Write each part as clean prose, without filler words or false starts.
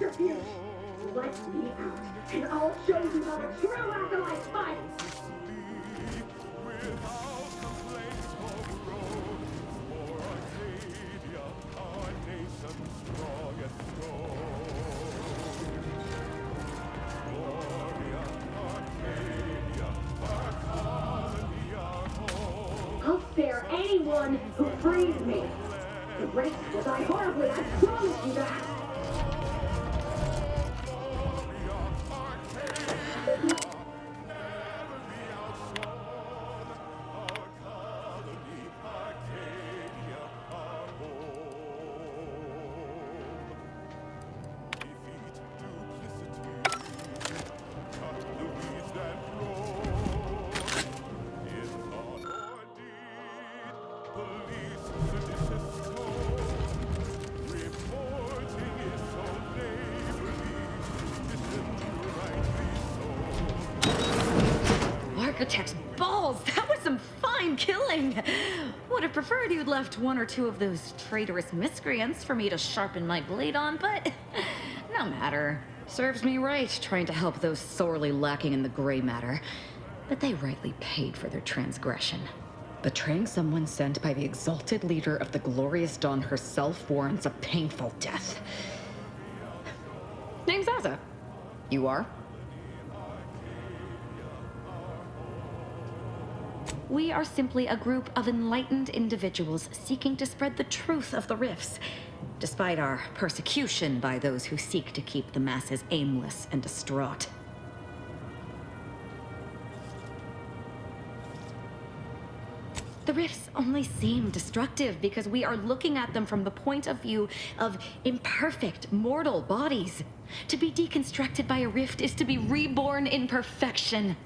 subterfuge. Let me out, and I'll show you how a true acolyte fights! I'll spare anyone who frees me. The risk will die horribly, I promise you that. Architect's balls! That was some fine killing! Would have preferred you'd left one or two of those traitorous miscreants for me to sharpen my blade on, but no matter. Serves me right trying to help those sorely lacking in the gray matter. But they rightly paid for their transgression. Betraying someone sent by the exalted leader of the glorious dawn herself warrants a painful death. Name's Aza. You are? We are simply a group of enlightened individuals seeking to spread the truth of the rifts, despite our persecution by those who seek to keep the masses aimless and distraught. The rifts only seem destructive because we are looking at them from the point of view of imperfect, mortal bodies. To be deconstructed by a rift is to be reborn in perfection.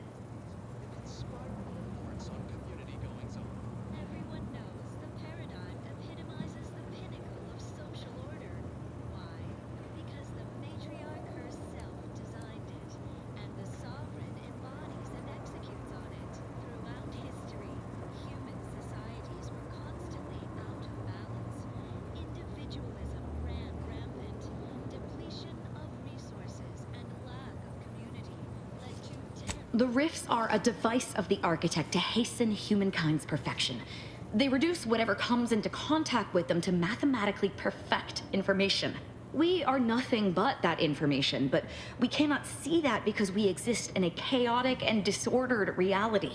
Everyone knows the paradigm epitomizes the pinnacle of social order. Why? Because the matriarch herself designed it, and the sovereign embodies and executes on it. Throughout history, human societies were constantly out of balance. Individualism ran rampant. Depletion of resources and lack of community led to The rifts are a device of the architect to hasten humankind's perfection. They reduce whatever comes into contact with them to mathematically perfect information. We are nothing but that information, but we cannot see that because we exist in a chaotic and disordered reality.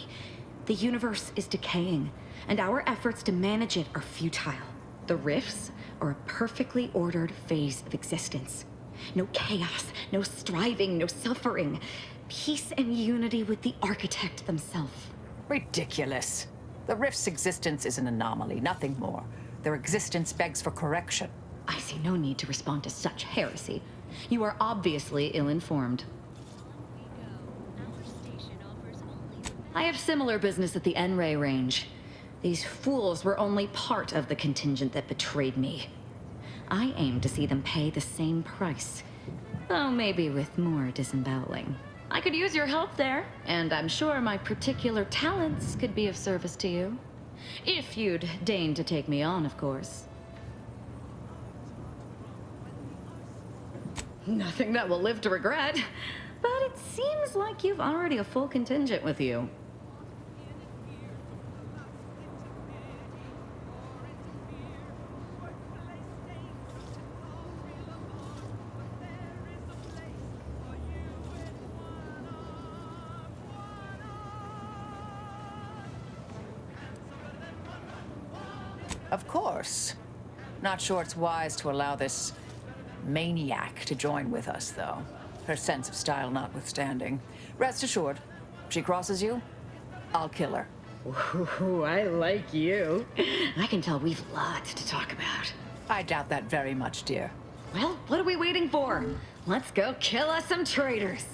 The universe is decaying, and our efforts to manage it are futile. The rifts are a perfectly ordered phase of existence. No chaos, no striving, no suffering. Peace and unity with the architect themselves. Ridiculous. The rift's existence is an anomaly, nothing more. Their existence begs for correction. I see no need to respond to such heresy. You are obviously ill-informed. our station offers only I have similar business at the N-Ray range. These fools were only part of the contingent that betrayed me. I aim to see them pay the same price, though maybe with more disemboweling. I could use your help there, and I'm sure my particular talents could be of service to you. If you'd deign to take me on, of course. Nothing that will live to regret, but it seems like you've already a full contingent with you. Of course. Not sure it's wise to allow this maniac to join with us, though. Her sense of style notwithstanding. Rest assured, she crosses you, I'll kill her. Ooh, I like you. I can tell we've lots to talk about. I doubt that very much, dear. Well, what are we waiting for? Let's go kill us some traitors.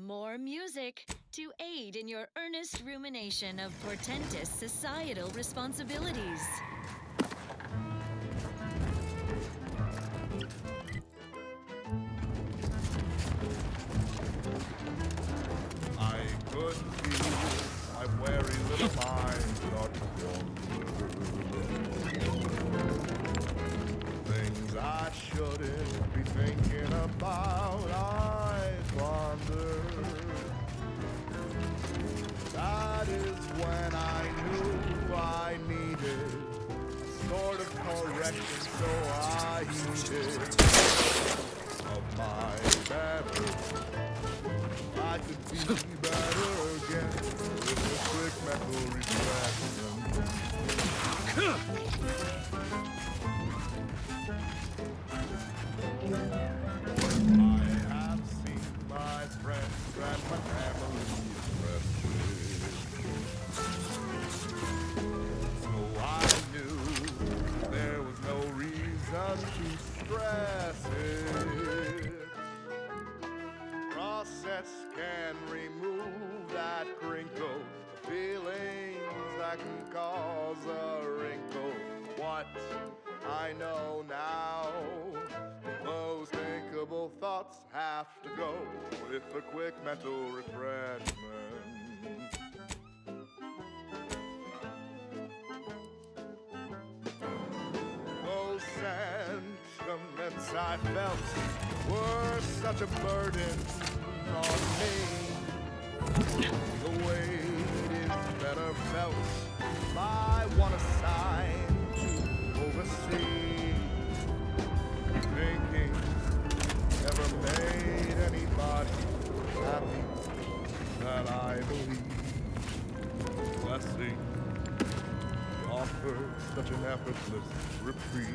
more music to aid in your earnest rumination of portentous societal responsibilities. I could feel my weary little mind start to wander. Things I shouldn't be thinking about, I ponder. That is when I knew I needed a sort of correction, so I heeded of my better. I could be better again with a quick mental reflection. I have seen my friends and my family arrested, so I knew there was no reason to stress it. Process can remove that crinkle, the feelings that can cause a wrinkle. What I know now, those thinkable thoughts have to go with a quick mental refreshment. Those sentiments I felt were such a burden on me. The weight is better felt by one assigned to oversee. Thinking never made anybody happy, that I believe. Blessing offered such an effortless reprieve.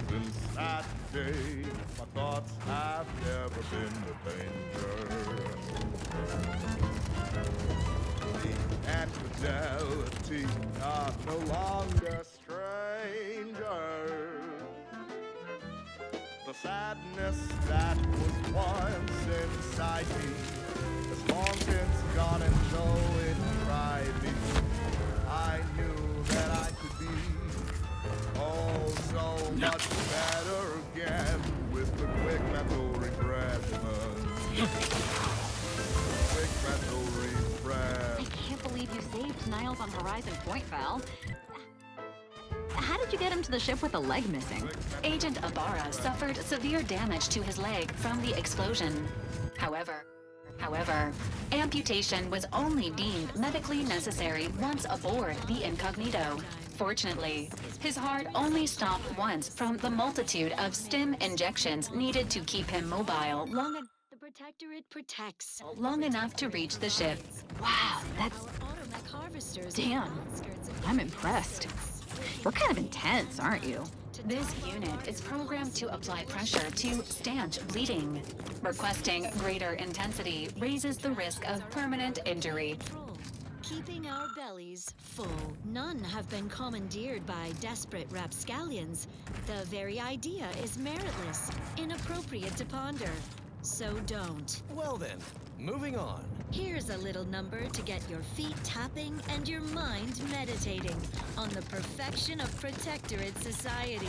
Since that day, my thoughts have never been the danger. The infidelity are no longer strangers. The sadness that was once inside me has long since gone, and though it tried me, I knew that I could be oh so much better again with the quick mental refreshment. Quick mental I refresh. can't believe you saved Niles on Horizon Point, Val. How did you get him to the ship with a leg missing? Agent Ibarra suffered severe damage to his leg from the explosion. However, amputation was only deemed medically necessary once aboard the Incognito. Fortunately, his heart only stopped once from the multitude of stim injections needed to keep him mobile The Protectorate protects. long enough to reach the ship. Wow, that's... Our automech harvesters Damn. on the outskirts of I'm impressed. You're kind of intense, aren't you? This unit is programmed to apply pressure to stanch bleeding. Requesting greater intensity raises the risk of permanent injury. control, keeping our bellies full. None have been commandeered by desperate rapscallions. The very idea is meritless, inappropriate to ponder. So don't. Well then, moving on. Here's a little number to get your feet tapping and your mind meditating on the perfection of Protectorate society.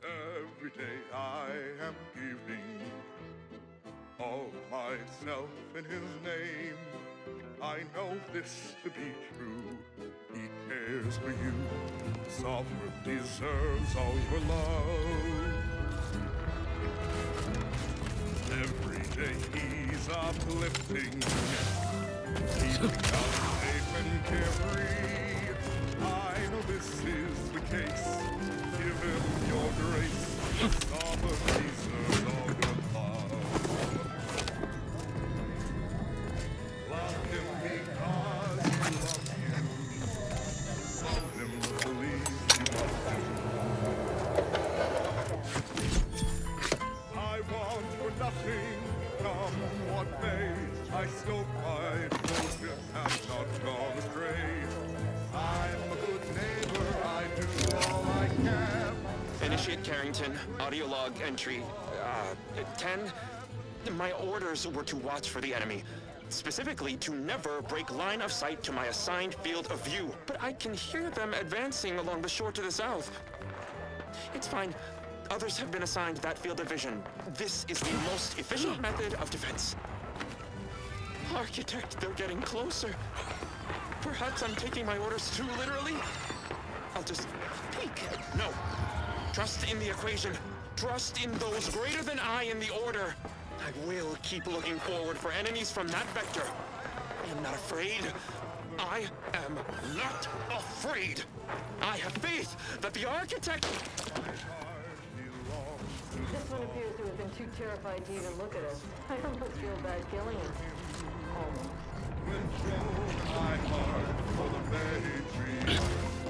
Every day I am giving all myself in his name. I know this to be true. He cares for you. The sovereign deserves all your love. Every day he's uplifting, keeping us safe and carefree. I know this is the case. Give him your grace. The sovereign deserves all your love. Love him because he loves you. Love him, believe you must do. I want for nothing, come what may. I still my focus has not gone astray. I Associate Carrington, audio log entry 10. My orders were to watch for the enemy. Specifically, to never break line of sight to my assigned field of view. But I can hear them advancing along the shore to the south. It's fine. Others have been assigned that field of vision. This is the most efficient method of defense. Architect, they're getting closer. Perhaps I'm taking my orders too literally. I'll just peek. No. Trust in the equation. Trust in those greater than I in the order. I will keep looking forward for enemies from that vector. I am not afraid. I am not afraid. I have faith that the architect... This one appears to have been too terrified to even look at us. I almost feel bad killing him. Almost. My heart for the many trees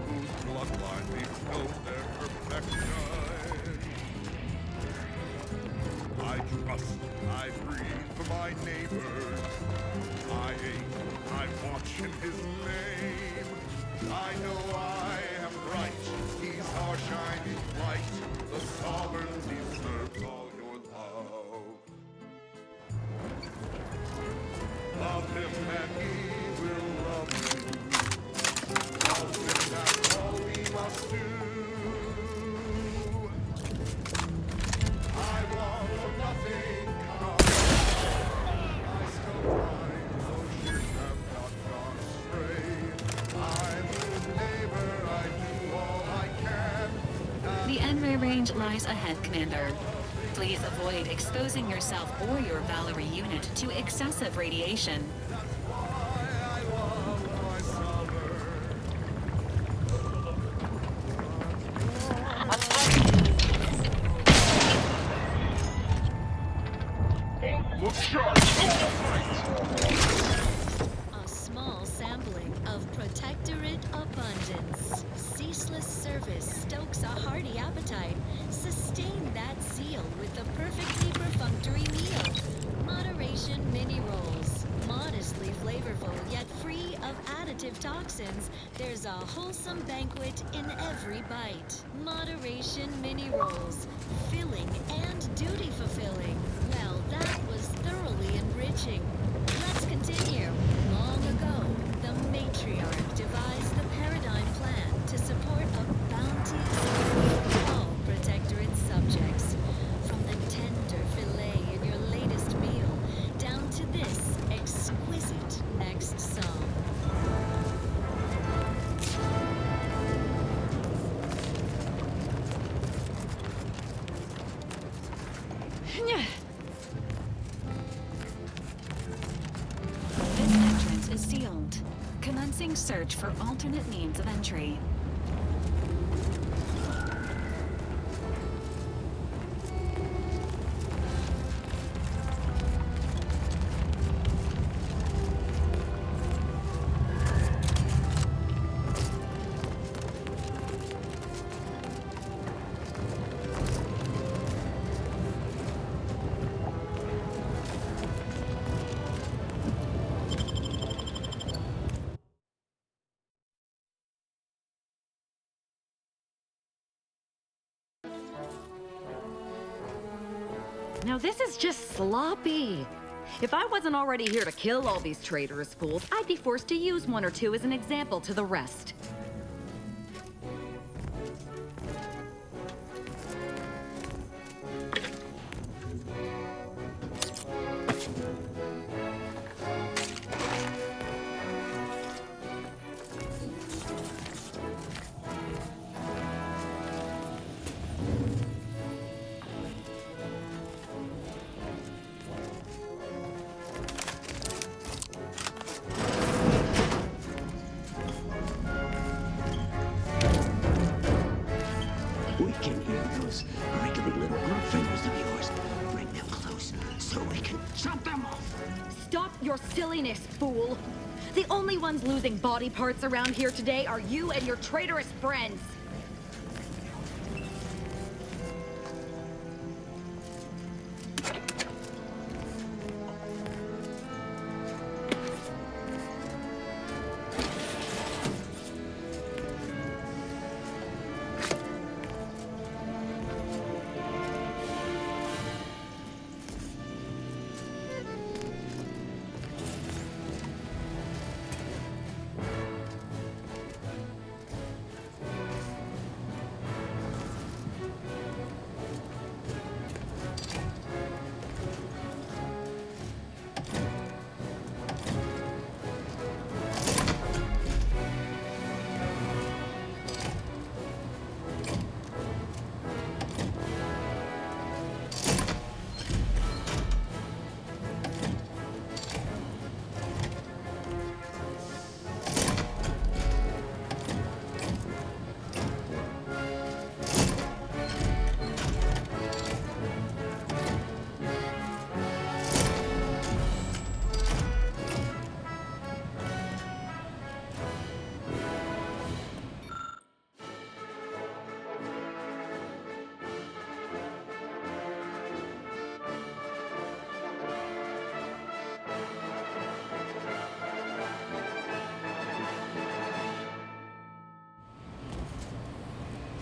whose bloodline leaves no their perfection. I trust, I breathe for my neighbors. I aim, I watch in his name. I know I am right, he's our shining light. The sovereign deserves all your love. Love him and he will love you. Love him, that's all we must do. I want for nothing come. I still find those sheep have not gone astray. I'm his neighbor, I do all I can. The Enray range lies ahead, Commander. Please avoid exposing yourself or your Valerie unit to excessive radiation. I love my summer. Look sharp! A small sampling of Protectorate abundance. Ceaseless service stokes a hearty appetite. Sustain that zeal with the perfectly perfunctory meal. Moderation mini rolls. Modestly flavorful yet free of additive toxins. There's a wholesome banquet in every bite. Moderation mini rolls. Filling and duty fulfilling. Well, that was thoroughly enriching. Let's continue. Long ago, the matriarch devised the paradigm plan to support a bounteous of all Protectorate subjects. From the tender fillet in your latest meal, down to this exquisite next song. This entrance is sealed. Commencing search for alternate means of entry. Now this is just sloppy. If I wasn't already here to kill all these traitorous fools, I'd be forced to use one or two as an example to the rest. We can hear those wriggly little girl fingers of yours. Bring them close so we can chop them off. Stop your silliness, fool! The only ones losing body parts around here today are you and your traitorous friends.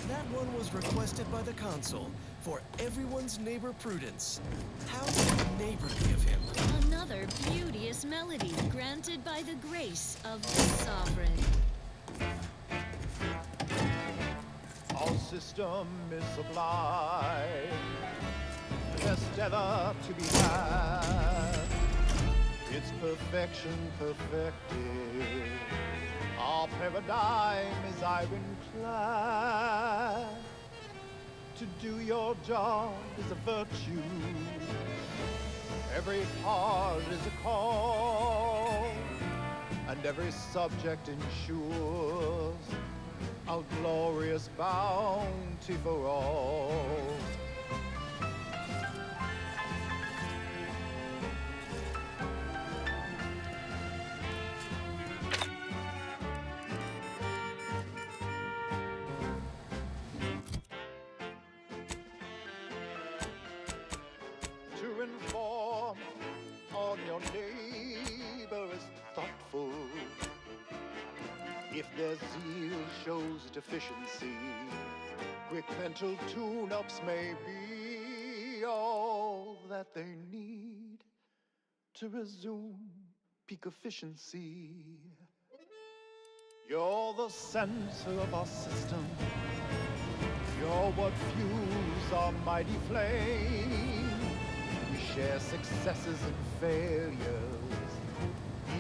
That one was requested by the consul for everyone's neighbor Prudence. How neighborly of him. Another beauteous melody granted by the grace of the sovereign. Our system is sublime, the best ever to be had. Its perfection perfected. Our paradigm is ironclad. To do your job is a virtue. Every part is a call, and every subject ensures a glorious bounty for all. To inform on your neighbor is thoughtful. If their zeal shows deficiency, quick mental tune-ups may be all that they need to resume peak efficiency. You're the center of our system. You're what fuels our mighty flame. We share successes and failures,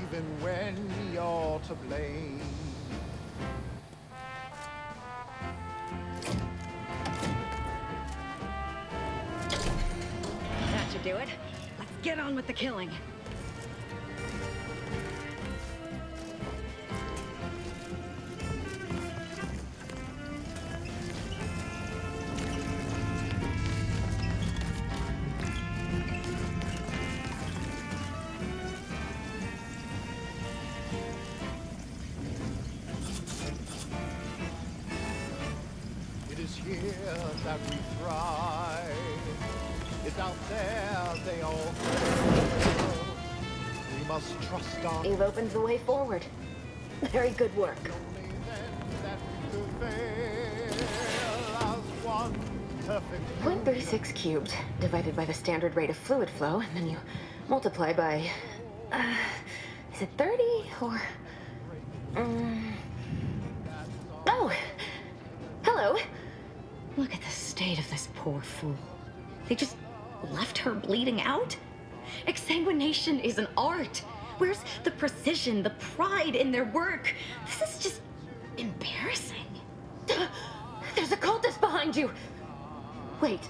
even when you're to blame. That should do it. Let's get on with the killing. It is here that we thrive. It's out there they all fail. We must trust our You've opened the way forward. Very good work. only then that we prevail as one perfect 0.36 cubed divided by the standard rate of fluid flow, and then you multiply by, is it 30 or, oh, hello. Look at the state of this poor fool. They just left her bleeding out? Exsanguination is an art. Where's the precision, the pride in their work? This is just embarrassing. There's a cultist behind you. Wait,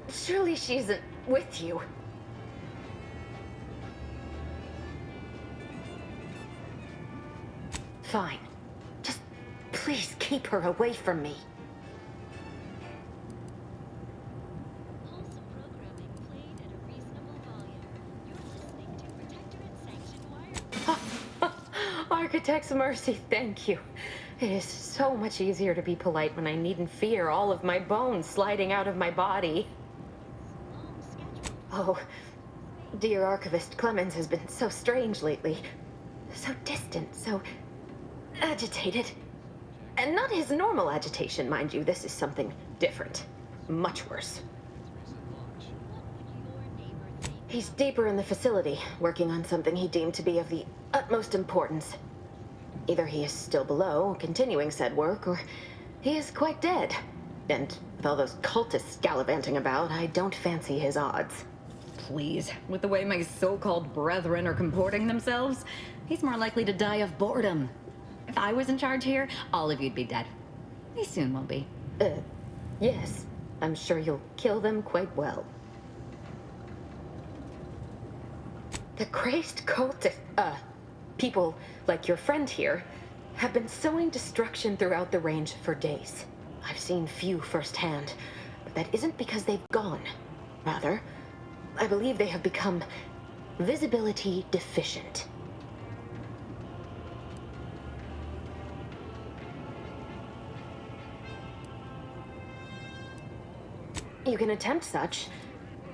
surely she isn't with you. Fine. Just please keep her away from me. Wholesome programming played at a reasonable volume. You're listening to Protectorate Sanctioned Wire. Architect's mercy, thank you. It is so much easier to be polite when I needn't fear all of my bones sliding out of my body. Long schedule. Oh, dear Archivist Clemens has been so strange lately. So distant, so agitated. And not his normal agitation, mind you. This is something different. Much worse. What would your neighbor think? He's deeper in the facility, working on something he deemed to be of the utmost importance. Either he is still below, continuing said work, or he is quite dead. And with all those cultists gallivanting about, I don't fancy his odds. Please, with the way my so-called brethren are comporting themselves, he's more likely to die of boredom. If I was in charge here, all of you'd be dead. He soon will be. Yes. I'm sure you'll kill them quite well. The crazed people like your friend here have been sowing destruction throughout the range for days. I've seen few firsthand, but that isn't because they've gone. Rather, I believe they have become visibility deficient. You can attempt such,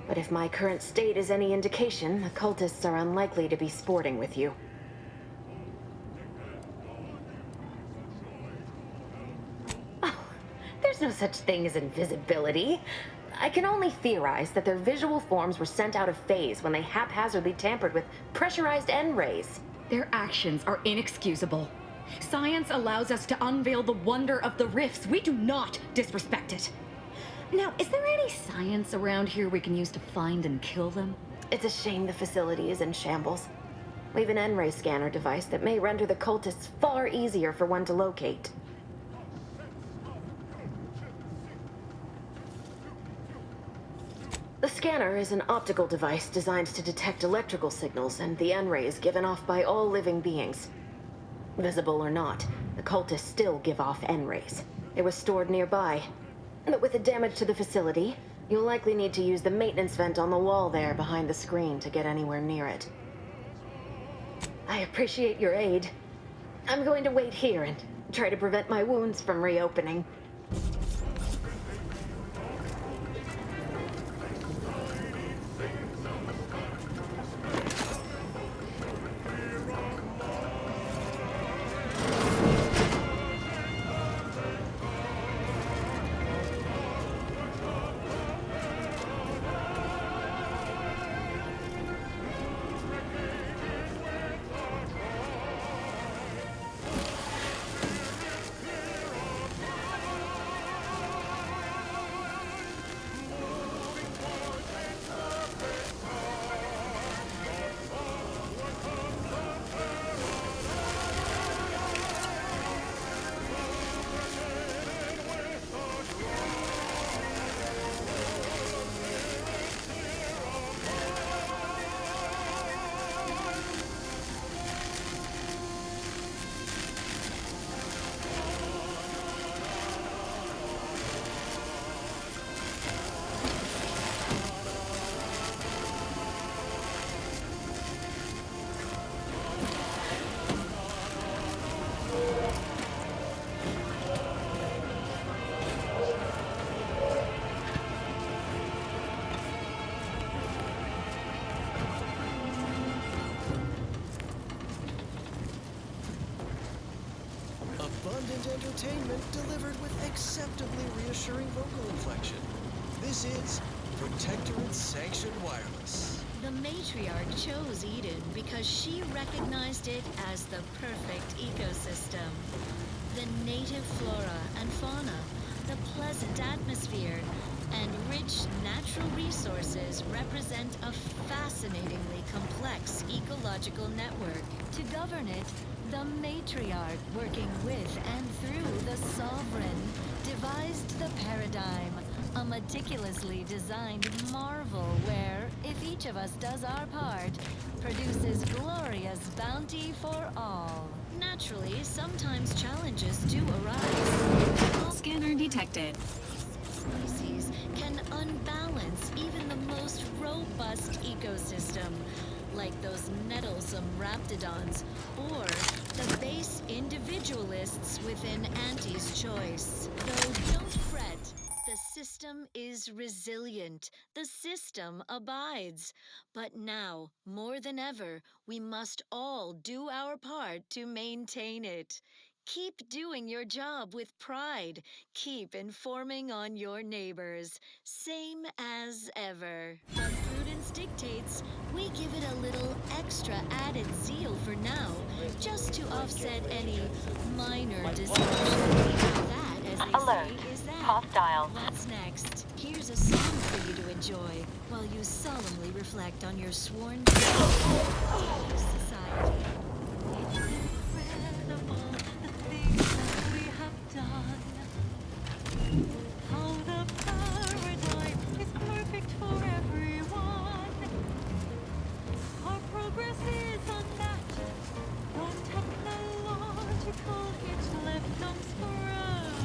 but if my current state is any indication, the cultists are unlikely to be sporting with you. Oh, There's no such thing as invisibility. I can only theorize that their visual forms were sent out of phase when they haphazardly tampered with pressurized N-rays. Their actions are inexcusable. Science allows us to unveil the wonder of the rifts. We do not disrespect it. Now, is there any science around here we can use to find and kill them? It's a shame the facility is in shambles. We've an N-ray scanner device that may render the cultists far easier for one to locate. The scanner is an optical device designed to detect electrical signals and the N-rays given off by all living beings. Visible or not, the cultists still give off N-rays. It was stored nearby. But with the damage to the facility, you'll likely need to use the maintenance vent on the wall there behind the screen to get anywhere near it. I appreciate your aid. I'm going to wait here and try to prevent my wounds from reopening. Abundant entertainment delivered with acceptably reassuring vocal inflection. This is Protectorate Sanctioned Wireless. The matriarch chose Eden because she recognized it as the perfect ecosystem. The native flora and fauna, the pleasant atmosphere, and rich natural resources represent a fascinatingly complex ecological network. To govern it, the matriarch, working with and through the sovereign, devised the paradigm, a meticulously designed marvel where, if each of us does our part, produces glorious bounty for all. Naturally, sometimes challenges do arise. Scanner detected. Species can unbalance even the most robust ecosystem, like those nettlesome raptidons, or the base individualists within Auntie's choice. Though don't fret, the system is resilient. The system abides. But now, more than ever, we must all do our part to maintain it. Keep doing your job with pride. Keep informing on your neighbors. Same as ever. But prudence dictates we give it a little extra added zeal for now, just to offset any minor disruption. That, as they say, is that. Hostile. What's next? Here's a song for you to enjoy while you solemnly reflect on your sworn society. How the paradigm is perfect for everyone. Our progress is unmatched. No technological hitch left unscratched.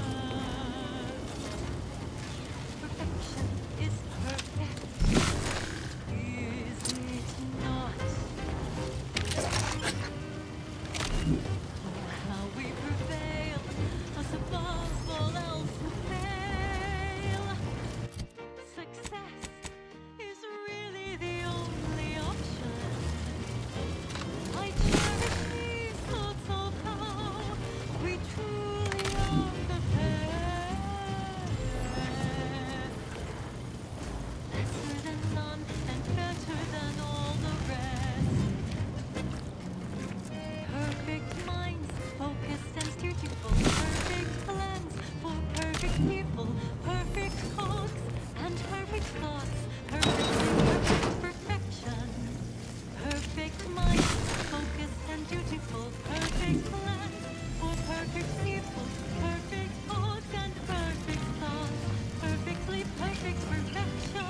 Perfection is perfect. Is it not? Oh, how we prevail, us above. beautiful, perfect cogs and perfect thoughts, perfect perfection. Perfect mind, focused and dutiful, perfect plan for perfect people, perfect cogs and perfect thoughts, perfectly perfect perfection.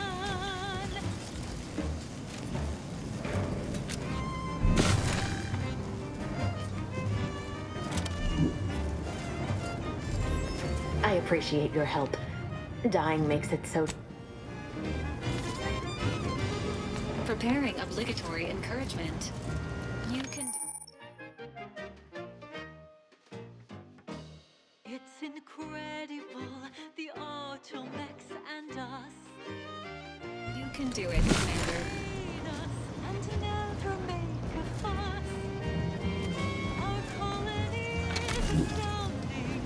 I appreciate your help. Dying makes it so... Preparing obligatory encouragement. You can It's incredible, the automechs and us. you can do it, Commander. Lead us and never make a fuss. Our colony is astounding.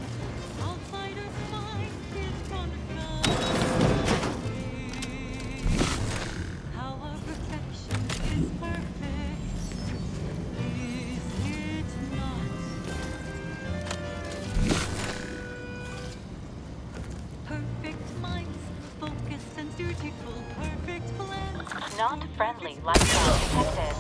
Outsiders find it confounding. How our perfection is perfect. Is it not? Perfect minds, focused and dutiful, perfect plans. Not friendly lifestyle detected.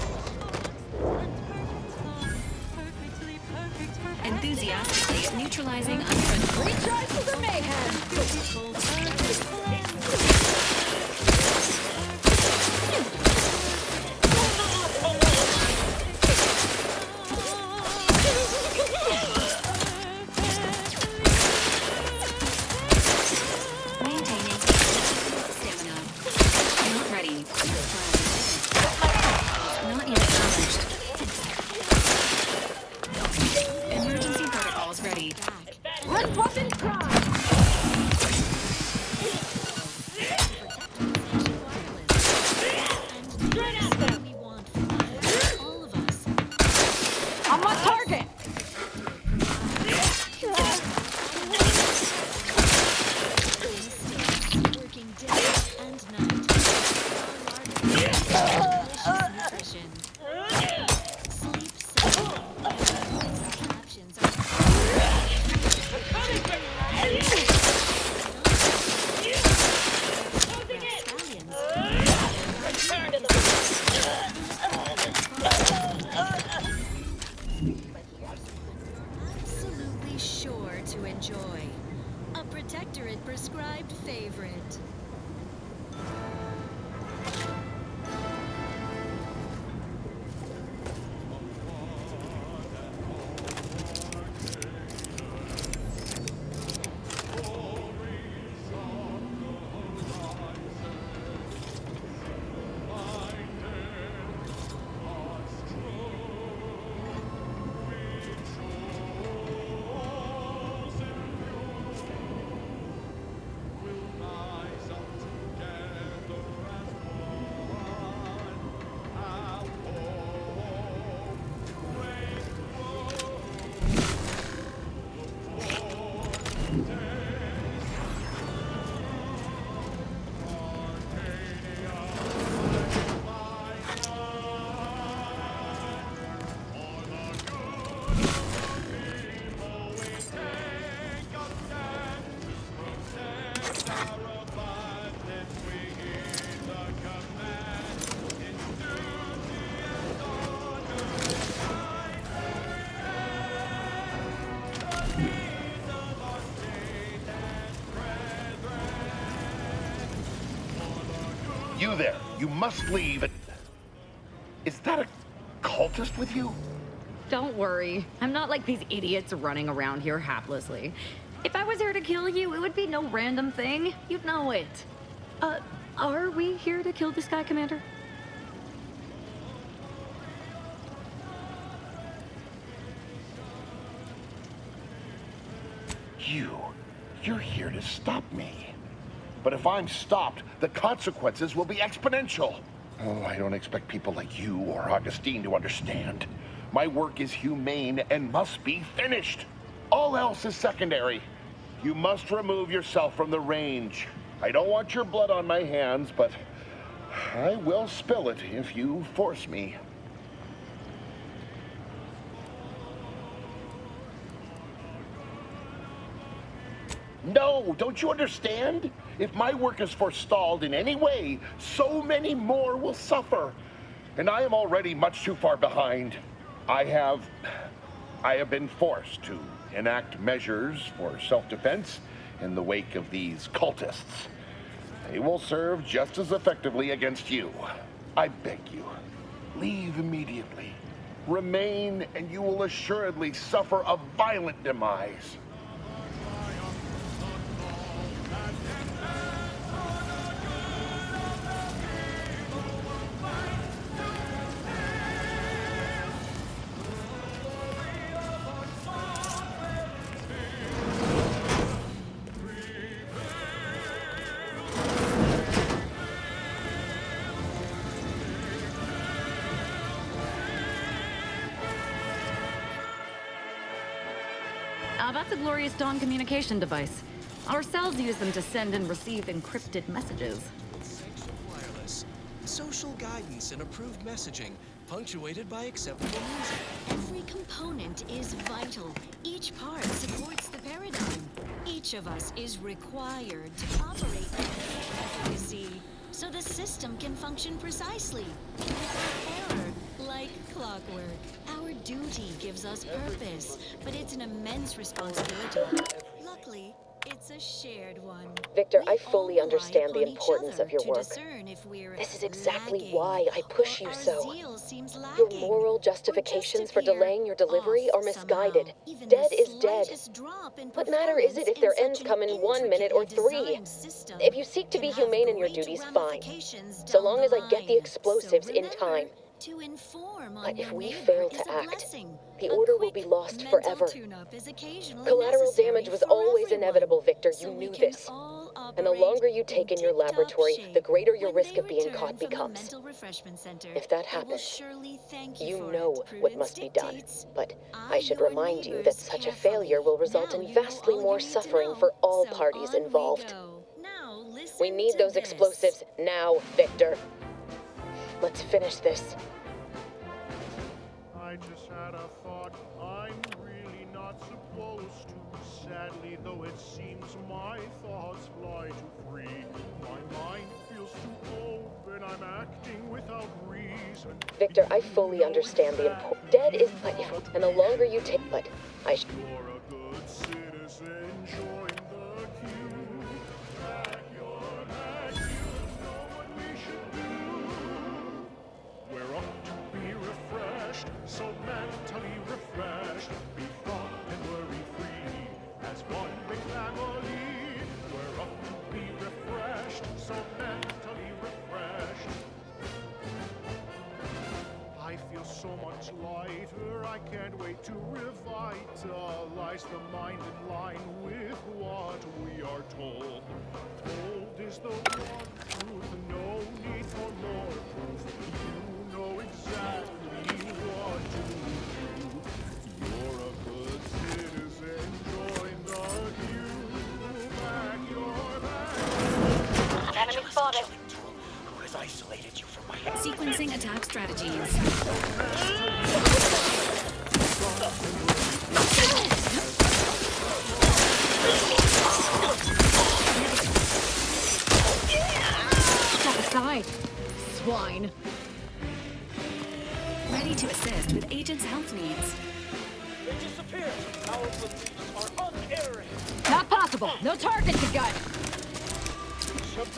Perfectly perfect, perfect. Enthusiastically neutralizing unfriendly. Recharge to the mayhem! Beautiful, perfect plans. Maintaining stamina. Not ready. Not yet acknowledged. Emergency protocols ready. Let weapons try! Straight at them! We want fire, all of us. I'm on target! Working day and night. Delicious nutrition. Sleep soundly. Contraptions are absolutely sure to enjoy. A Protectorate prescribed favorite. You there, you must leave. Is that a cultist with you? Don't worry. I'm not like these idiots running around here haplessly. If I was here to kill you, it would be no random thing. You'd know it. Are we here to kill this guy, Commander? You're here to stop me. But if I'm stopped, the consequences will be exponential. Oh, I don't expect people like you or Augustine to understand. My work is humane and must be finished. All else is secondary. You must remove yourself from the range. I don't want your blood on my hands, but I will spill it if you force me. No, don't you understand? If my work is forestalled in any way, so many more will suffer. And I am already much too far behind. I have been forced to enact measures for self-defense in the wake of these cultists. They will serve just as effectively against you. I beg you, leave immediately. Remain, and you will assuredly suffer a violent demise. That's a Glorious Dawn communication device. Our cells use them to send and receive encrypted messages. Sanction Wireless. Social guidance and approved messaging, punctuated by acceptable music. Every component is vital. Each part supports the paradigm. Each of us is required to operate with efficacy, so the system can function precisely. Without error, like clockwork. Our duty gives us purpose, but it's an immense responsibility. Luckily, it's a shared one. Victor, We I fully all understand rely the upon each importance other of your to work. discern if we're This is exactly lagging, why I push or you our so. zeal seems Your lacking, moral or just justifications for appear delaying your delivery off are misguided. somehow. Even Dead the is dead. slightest drop in What matter is it if their performance ends come in 1 minute or 3? intricately designed system If you seek to be can have humane in your great duties, fine. ramifications So down long the as I get the line. explosives So in remember, time. to inform on But if your we neighbor fail is to a act, blessing. the A order will quick be lost mental forever. tune-up is occasionally Collateral necessary damage was for always everyone, inevitable, Victor. so You we knew can this. all And the operate longer you take in your tip-top laboratory, the shape. greater your When risk they of being return caught from the becomes. mental refreshment center, If that they will happens, surely thank you you for know it. what Prudence must be done. dictates. But Eye I should your remind you that neighbors such a carefully. failure will result Now in you know vastly all you more need to suffering know. for all So parties on we involved. go. Now listen We need to those this. explosives now, Victor. Let's finish this. I just had a thought, I'm really not supposed to. Sadly, though it seems my thoughts fly too free. My mind feels too open, I'm acting without reason. Victor, I fully understand the importance. Dead is but if and the longer you take but I sh You're a good citizen, join the queue. Pack your bags, you know what we should do. We're up to be refreshed, so mentally refreshed. Be thought and worry free as one big family. We're up to be refreshed, so mentally refreshed. I feel so much lighter, I can't wait to revitalize the mind in line with what we are told. Told is the one truth, no need for more proof. You know exactly what to do. You're a good citizen, join the queue. Pack your bags. Enemy spotted. Who has isolated you from my Sequencing attack strategies. Step aside, swine. Ready to assist with agent's health needs. They disappeared. Our beliefs are unerring. Not possible. No target to gut.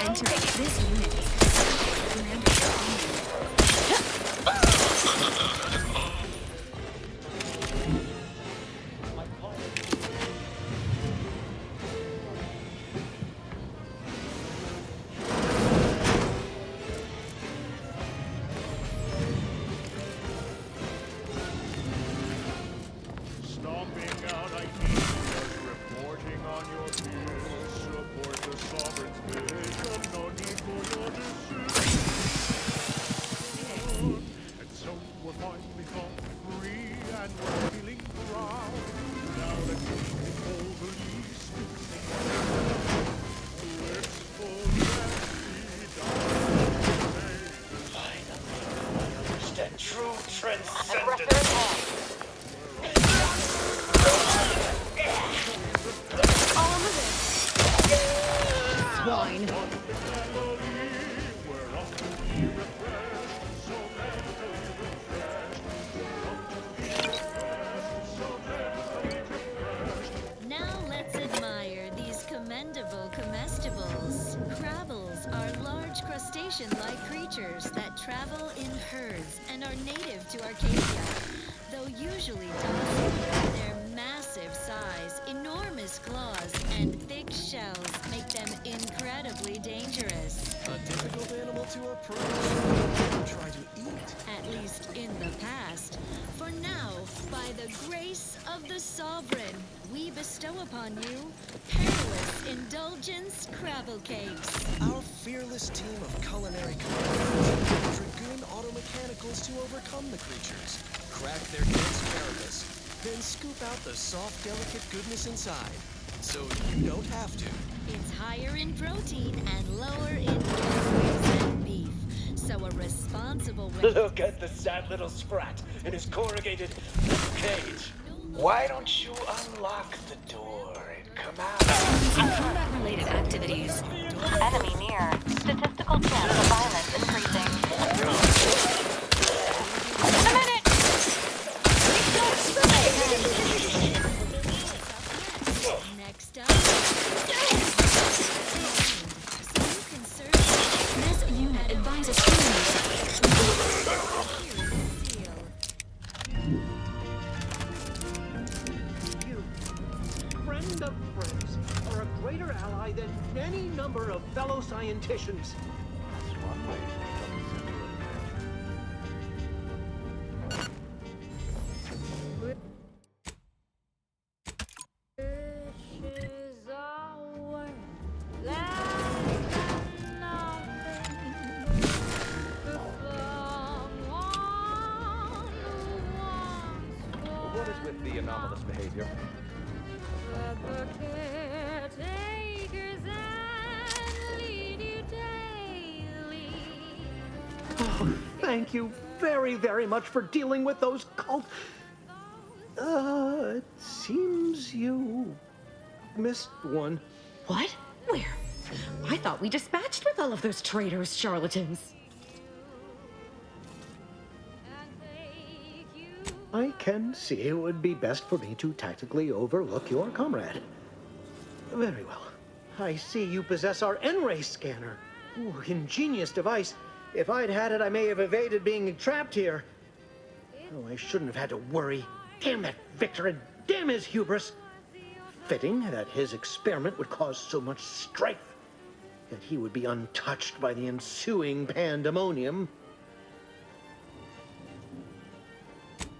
Enter this unit. Commander Command. Stomping out ideas, reporting on your peers, support the sovereign's vision, no need for your decision. swine. Now let's admire these commendable comestibles. Crabbles are large crustacean-like creatures that travel in herds and are native to Arcadia. Though usually docile, their massive size, enormous claws, and thick shells make them incredibly dangerous. A difficult animal to approach. Try to eat. At least in the past. For now, by the grace of the Sovereign, we bestow upon you perilous indulgence crabble cakes. Our fearless team of culinary commanders dragoon automechanicals to overcome the creatures, crack their dense carapace, then scoop out the soft, delicate goodness inside. So you don't have to. It's higher in protein and lower in calories than beef. So a responsible way. Look at the sad little sprat in his corrugated cage. Why don't you unlock the door and come out? Combat-related activities. Enemy near. Statistical chance of violence increasing. A minute! Next up. So you can serve. This unit advises cleaning. You, friend of friends, are a greater ally than any number of fellow scienticians. That's one way to become the center of Wishes are worth less than nothing to someone who wants What is with the anomalous behavior? let the caretakers and lead you daily. Oh, thank you very, very much for dealing with those cult... it seems you missed one. What? Where? I thought we dispatched with all of those traitors, charlatans. I can see it would be best for me to tactically overlook your comrade. Very well. I see you possess our N-ray scanner. Ooh, ingenious device. If I'd had it, I may have evaded being trapped here. Oh, I shouldn't have had to worry. Damn that Victor and damn his hubris. Fitting that his experiment would cause so much strife. That he would be untouched by the ensuing pandemonium.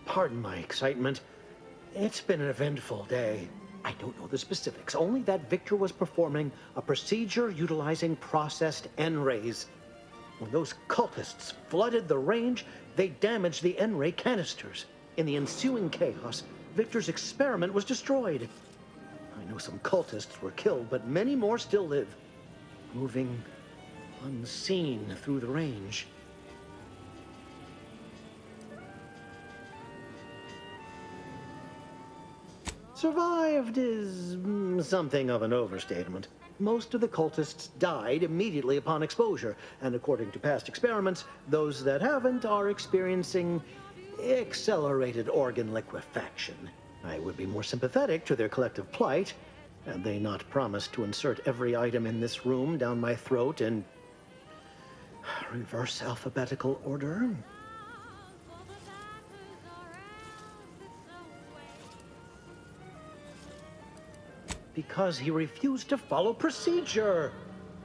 Pardon my excitement. It's been an eventful day. I don't know the specifics, only that Victor was performing a procedure utilizing processed N-rays. When those cultists flooded the range, they damaged the N-ray canisters. In the ensuing chaos, Victor's experiment was destroyed. I know some cultists were killed, but many more still live, moving unseen through the range. Survived is something of an overstatement. Most of the cultists died immediately upon exposure, and according to past experiments, those that haven't are experiencing accelerated organ liquefaction. I would be more sympathetic to their collective plight, had they not promised to insert every item in this room down my throat in reverse alphabetical order. Because he refused to follow procedure.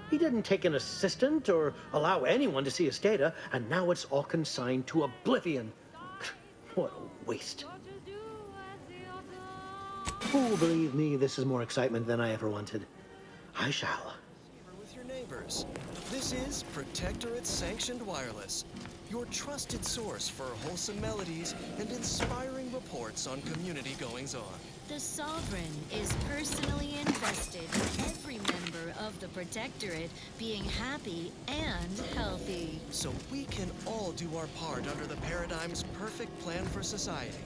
He didn't take an assistant or allow anyone to see his data, and now it's all consigned to oblivion. What a waste. Oh, believe me, this is more excitement than I ever wanted. I shall. With your neighbors. This is Protectorate Sanctioned Wireless, your trusted source for wholesome melodies and inspiring reports on community goings-on. The Sovereign is personally invested in every member of the Protectorate being happy and healthy. So we can all do our part under the Paradigm's perfect plan for society.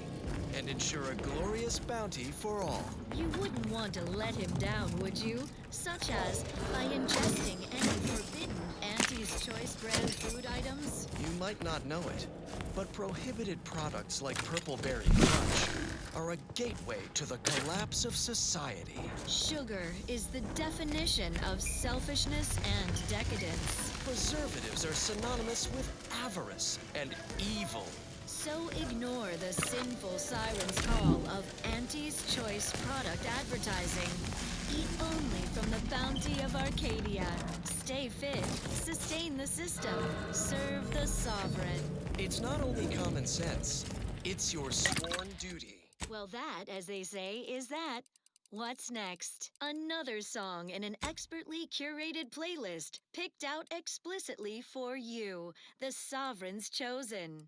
and ensure a glorious bounty for all. You wouldn't want to let him down, would you? Such as by ingesting any forbidden Auntie's Choice brand food items? You might not know it, but prohibited products like Purple Berry Crunch are a gateway to the collapse of society. Sugar is the definition of selfishness and decadence. Preservatives are synonymous with avarice and evil. So ignore the sinful siren's call of Auntie's Choice product advertising. Eat only from the bounty of Arcadia. Stay fit, sustain the system, serve the sovereign. It's not only common sense, it's your sworn duty. Well, that, as they say, is that. What's next? Another song in an expertly curated playlist picked out explicitly for you, the Sovereign's Chosen.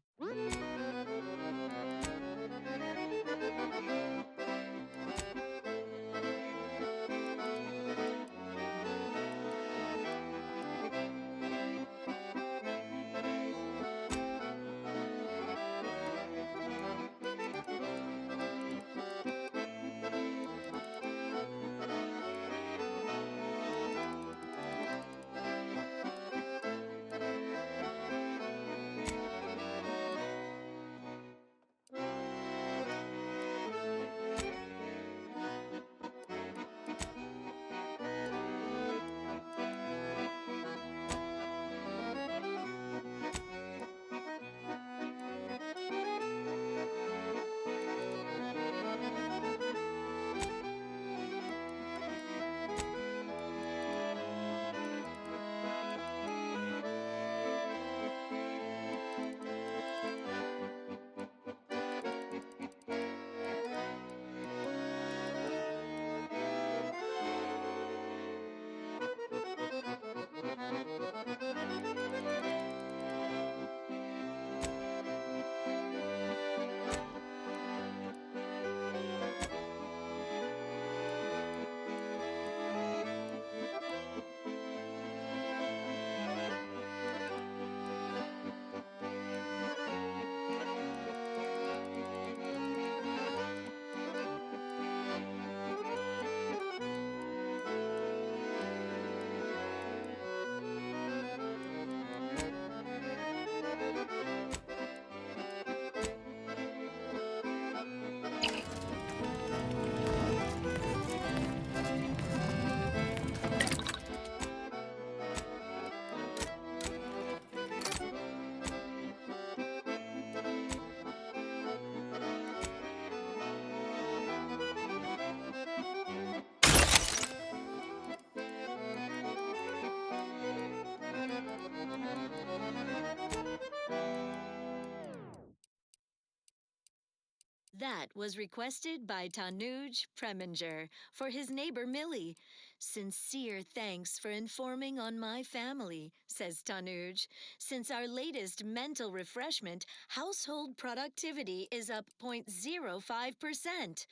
That was requested by Tanuj Preminger for his neighbor Millie. Sincere thanks for informing on my family, says Tanuj. Since our latest mental refreshment, household productivity is up 0.05%.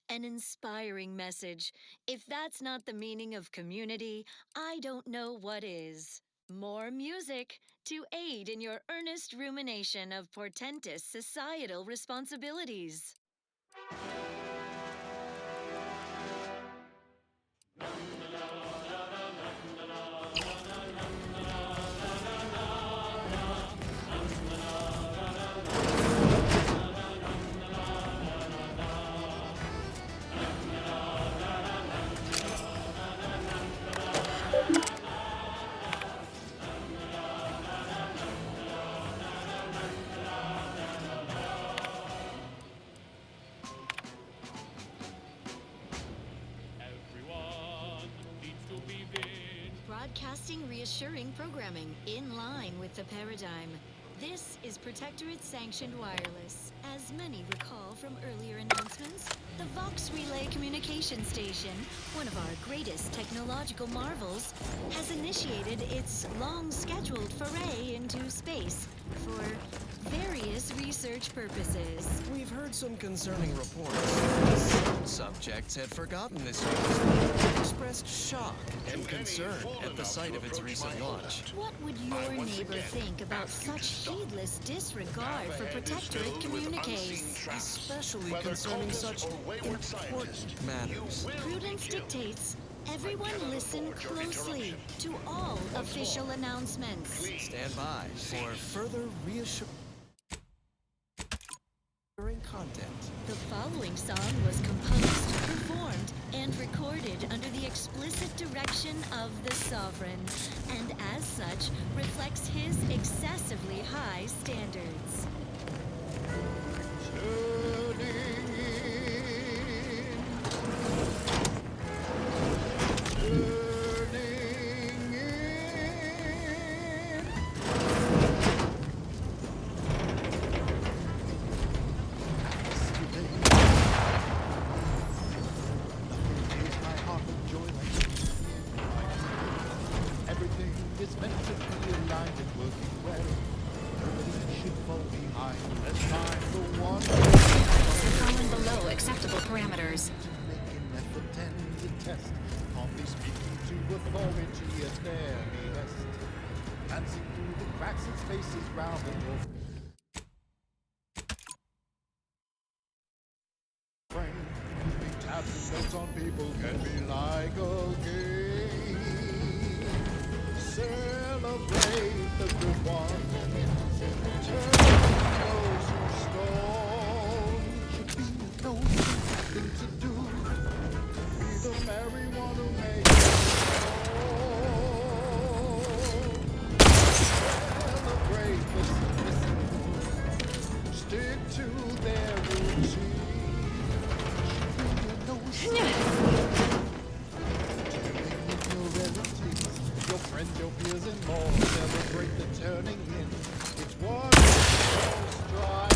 An inspiring message. If that's not the meaning of community, I don't know what is. More music to aid in your earnest rumination of portentous societal responsibilities. Broadcasting reassuring programming in line with the paradigm. This is Protectorate sanctioned wireless. As many recall from earlier announcements, The Vox Relay Communication Station, one of our greatest technological marvels, has initiated its long-scheduled foray into space for various research purposes. We've heard some concerning reports. Some subjects had forgotten this news, expressed shock and concern at the sight of its recent launch. What would your neighbor think about such heedless disregard for Protectorate communiques? Especially concerning such important matters. Prudence dictates everyone listen closely to all official announcements. Stand by for further reassuring content. The following song was composed, performed, and recorded under the explicit direction of the Sovereign, and as such reflects his excessively high standards. On people can be like a game. Celebrate the good ones. Turn those who stole. Should be no thing to do. Be the merry one who makes it celebrate the submissive. Stick to their routine. Your friends, your peers, and more celebrate the turning in. It's what strive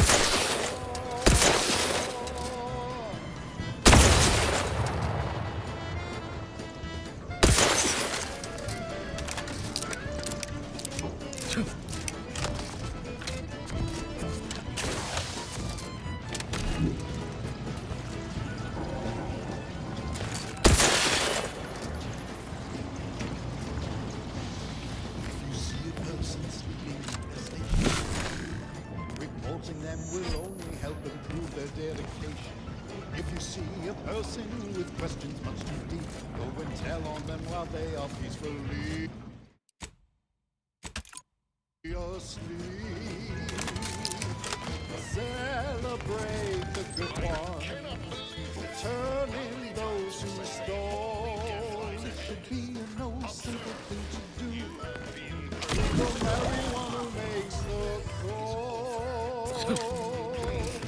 with questions much too deep. Go and tell on them while they are peacefully asleep. Celebrate the good ones, turning those who stole. It should be no simple thing to do. The merry one who makes the call. Celebrate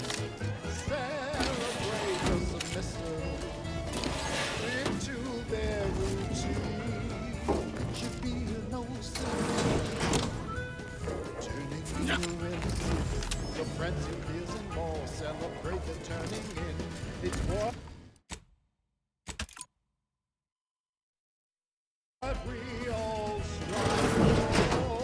the submissive. Their routine should be no sin. Turning in your innocence, your friends, your peers, and more celebrate the turning in. It's what we all strive for.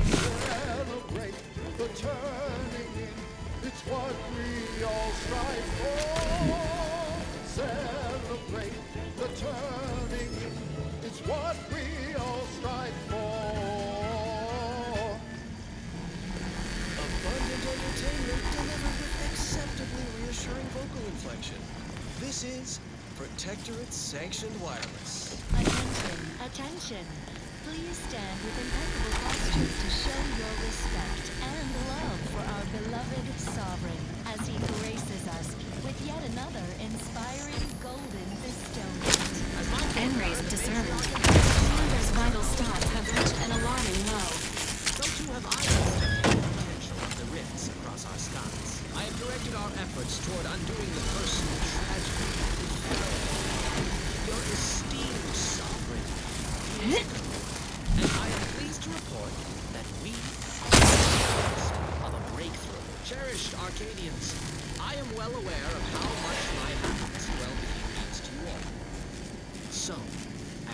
Celebrate the turning in. It's what we all strive for. Celebrate the turning in. It's what we all strive for. Abundant entertainment delivered with acceptably reassuring vocal inflection. This is Protectorate Sanctioned Wireless. Attention, attention. Please stand with impeccable posture to show your respect and love for our beloved Sovereign as he graces us with yet another inspiring golden bestowment. Enrays discerned. Commander's vital stats have reached an alarming low. Those who have eyes the potential of the rifts across our skies. I have directed our efforts toward undoing the personal tragedy that befell your esteemed Sovereign. And I am pleased to report that we of a breakthrough. Cherished Arcadians, I I am well aware of how much my happiness and well-being means to you all. So,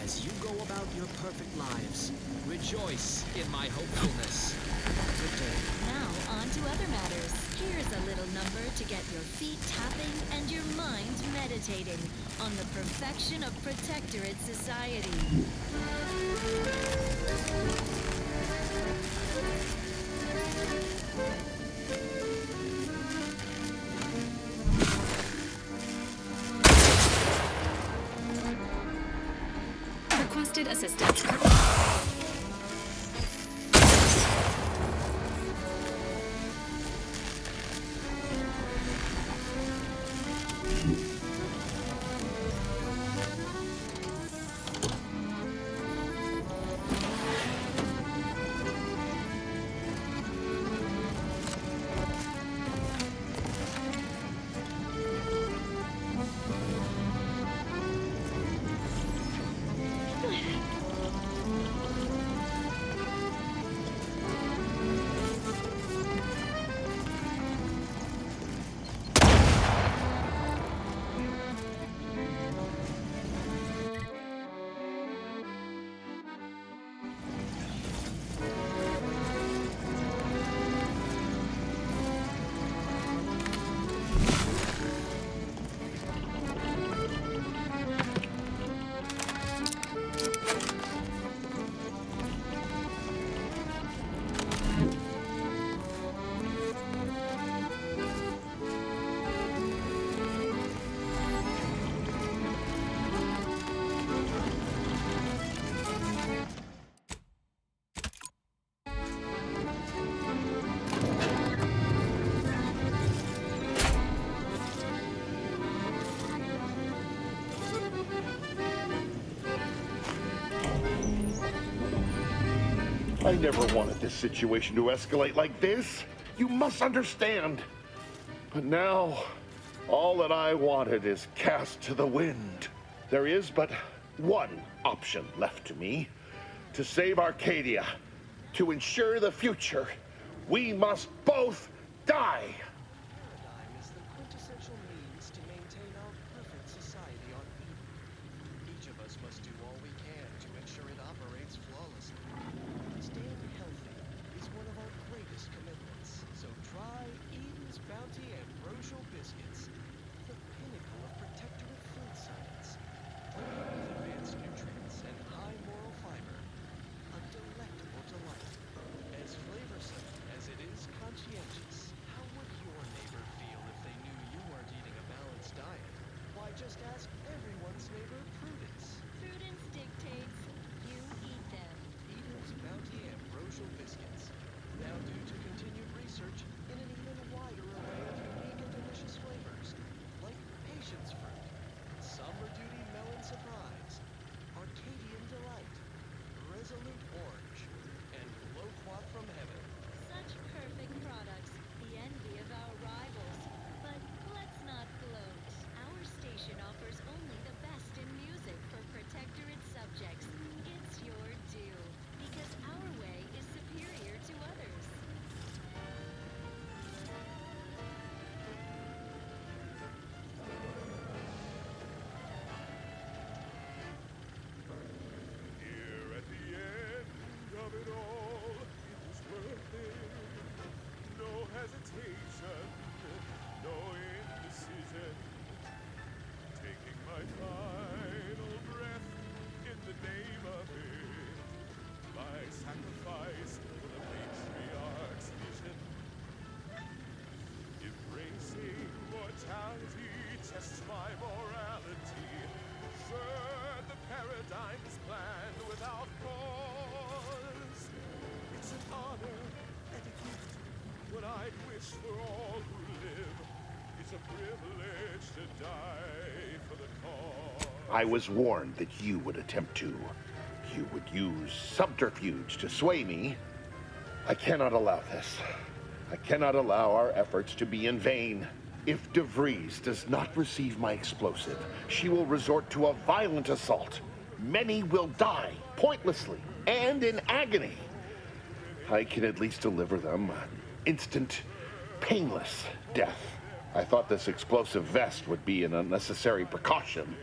as you go about your perfect lives, rejoice in my hopefulness. Good day. Now, on to other matters. Here's a little number to get your feet tapping and your mind meditating on the perfection of Protectorate society. Requested assistance. I never wanted this situation to escalate like this. You must understand. But now, all that I wanted is cast to the wind. There is but one option left to me. To save Arcadia, to ensure the future, we must both die. Paradigm is the quintessential means to maintain our perfect society on Eden. Each of us must do all we can to ensure it operates flawlessly. Staying healthy is one of our greatest commitments, so try Eden's Bounty Ambrosial Biscuits, the pinnacle of Protectorate food science. With advanced nutrients and high moral fiber, a delectable delight. As flavorsome as it is conscientious, how would your neighbor feel if they knew you weren't eating a balanced diet? Why, just ask everyone's neighbor Prudence. Prudence dictates you eat them. Eden's Bounty Ambrosial Biscuits, now due to continued research in an even wider array of unique and delicious flavors, like Patience Fruit, Summer Duty Melon Surprise, Arcadian Delight, Resolute Orange, and Loquat from Heaven. Such perfect products, the envy of our rivals. But let's not gloat. Our station offers only the best in music for Protectorate subjects. It's your due, because our way is superior to others. Here at the end of it all, it was worth it. No hesitation, no indecision. Taking my final breath in the name of it. My sacrifice for the patriarch's vision. Embracing mortality tests my morality. Sure, the paradigm is planned without cause. It's an honor and a gift when I'd wish for all who live. It's a privilege to die for the cause. I was warned that you would attempt to. You would use subterfuge to sway me. I cannot allow this. I cannot allow our efforts to be in vain. If DeVries does not receive my explosive, she will resort to a violent assault. Many will die, pointlessly, and in agony. I can at least deliver them an instant, painless death. I thought this explosive vest would be an unnecessary precaution.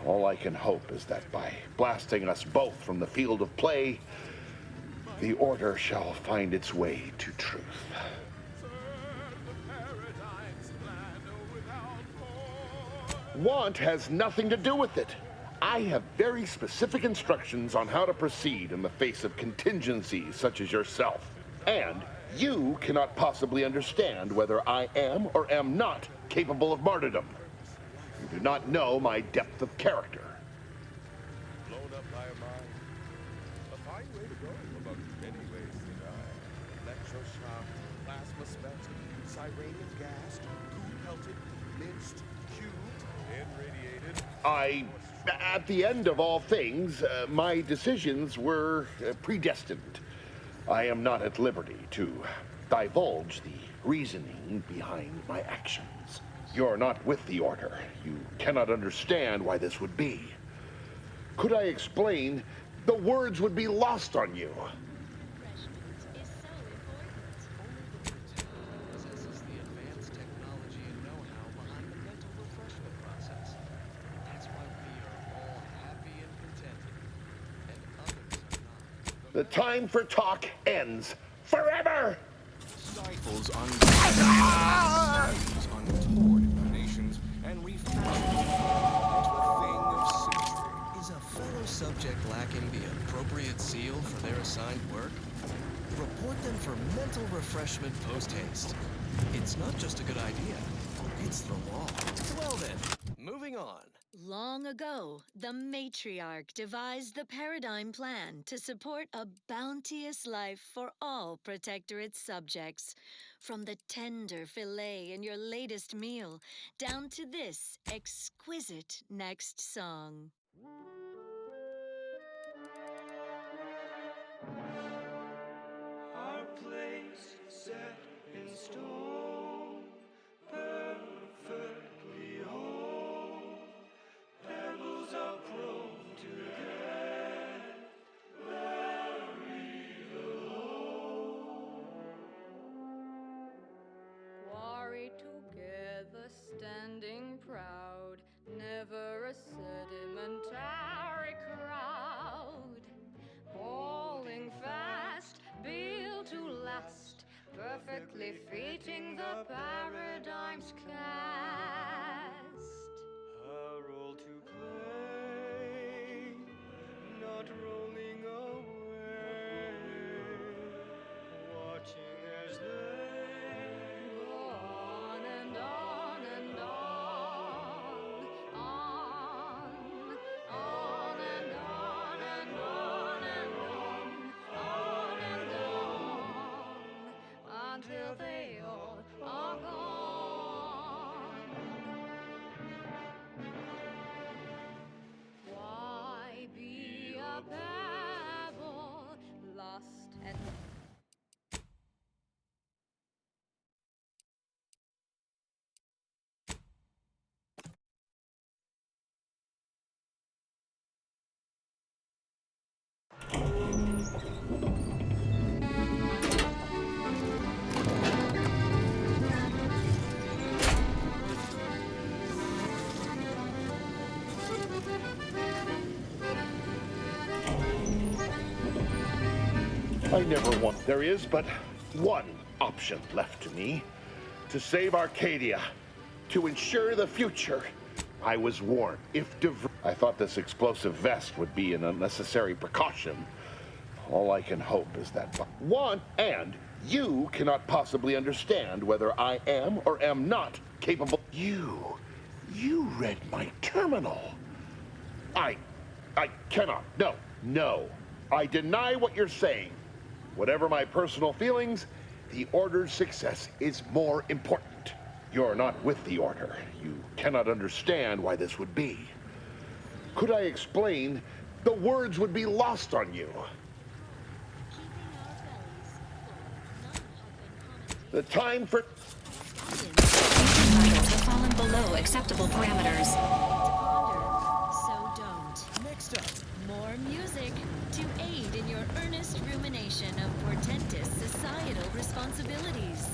All I can hope is that by blasting us both from the field of play, the Order shall find its way to truth. Want has nothing to do with it. I have very specific instructions on how to proceed in the face of contingencies such as yourself. And you cannot possibly understand whether I am or am not capable of martyrdom. You do not know my depth of character. Blown up by a mine. A fine way to go, among many ways that electroshock, plasma spectrum, cyranium gas, pelted, minced, cubed, and radiated. At the end of all things, my decisions were predestined. I am not at liberty to divulge the reasoning behind my actions. You're not with the Order. You cannot understand why this would be. Could I explain, the words would be lost on you. Possesses the advanced technology and know-how behind the mental refreshment process. That's why we are all happy and contented, and others are not. The time for talk ends forever! Stifles untoward inclinations and refashions into a thing of symmetry. Is a fellow subject lacking the appropriate seal for their assigned work? Report them for mental refreshment post-haste. It's not just a good idea, it's the law. Well then, moving on. Long ago, the matriarch devised the paradigm plan to support a bounteous life for all Protectorate subjects. From the tender fillet in your latest meal, down to this exquisite next song. Our place set in stone, perfectly whole. Pebbles are prone to get very low. Quarry together, standing proud, never a sedimentary crowd. Falling fast, built to last, perfectly fitting the paradigm's cast. A role to play, not rolling away, watching as they go on and on and on, on and on and on and on and on, until they all are gone. Why be a pebble lost and I never want. There is but one option left to me. To save Arcadia. To ensure the future. I was warned. I thought this explosive vest would be an unnecessary precaution. All I can hope is that and you cannot possibly understand whether I am or am not capable. You read my terminal. I cannot. No. I deny what you're saying. Whatever my personal feelings, the Order's success is more important. You're not with the Order. You cannot understand why this would be. Could I explain, the words would be lost on you. The time for... Vitals have fallen below acceptable parameters. So don't. Next up, More music to aid in your earnest rumination of portentous societal responsibilities.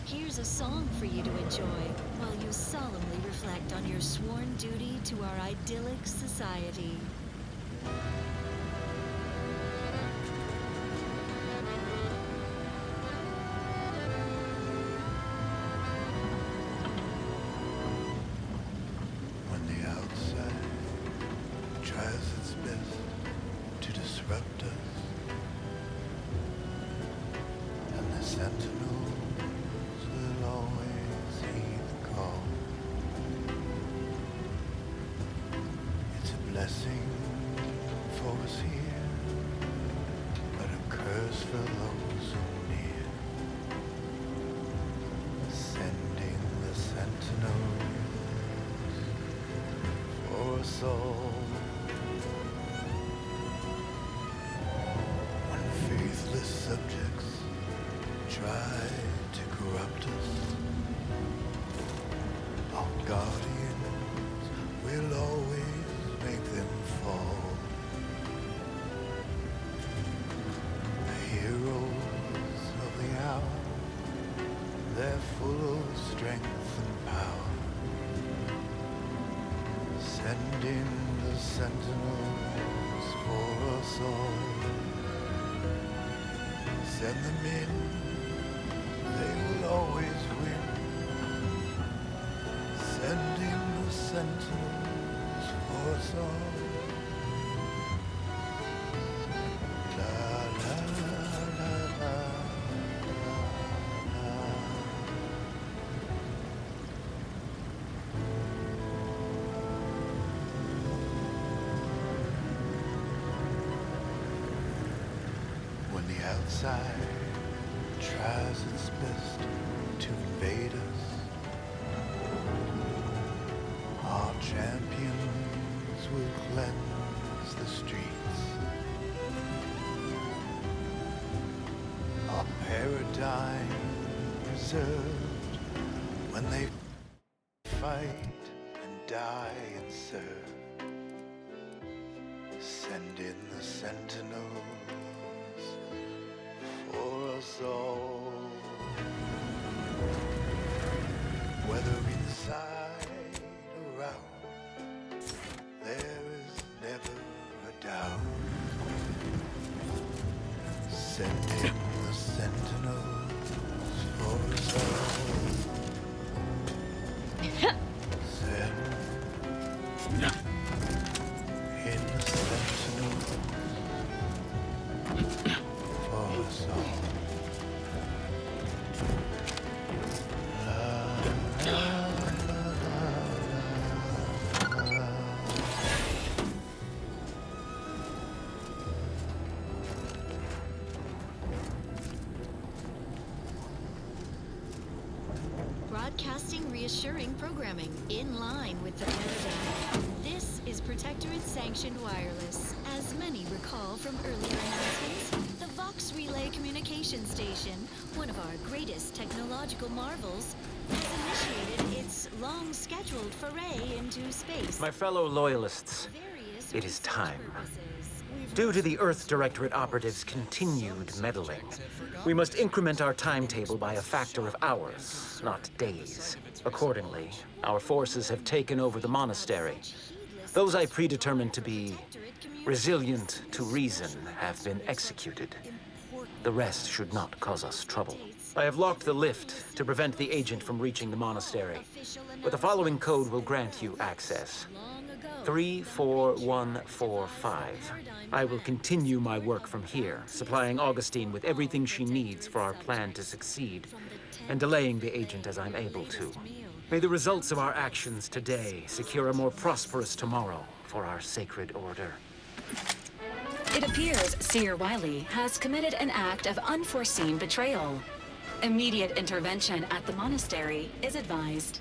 Here's a song for you to enjoy while you solemnly reflect on your sworn duty to our idyllic society. When the outside tries its best to disrupt us, and the sentinels will always heed the call. It's a blessing for us here, but a curse for those who near. Sending the sentinels for us all. When faithless subjects try to corrupt us, our guardians will always make them fall. The heroes of the hour, they're full of strength and power. Sending the sentinels for us all. Send them in, they will always win. Sending the sentinels for us all. La la la la la. When the outside tries its best to invade us, our champions will cleanse the streets. Our paradigm preserved when they fight and die and serve. Send in the sentinels for us all. Whether inside or out, for us all. Broadcasting reassuring programming in line with the paradigm. This is Protectorate Sanctioned Wireless. As many recall from earlier announcements, the Vox Relay Communication Station, one of our greatest technological marvels, has initiated its long-scheduled foray into space. My fellow loyalists, it is time. Due to the Earth Directorate operatives' continued meddling, we must increment our timetable by a factor of hours, not days. Accordingly, our forces have taken over the monastery. Those I predetermined to be resilient to reason have been executed. The rest should not cause us trouble. I have locked the lift to prevent the agent from reaching the monastery, but the following code will grant you access. 34145. I will continue my work from here, supplying Augustine with everything she needs for our plan to succeed, and delaying the agent as I'm able to. May the results of our actions today secure a more prosperous tomorrow for our sacred order. It appears Seer Wiley has committed an act of unforeseen betrayal. Immediate intervention at the monastery is advised.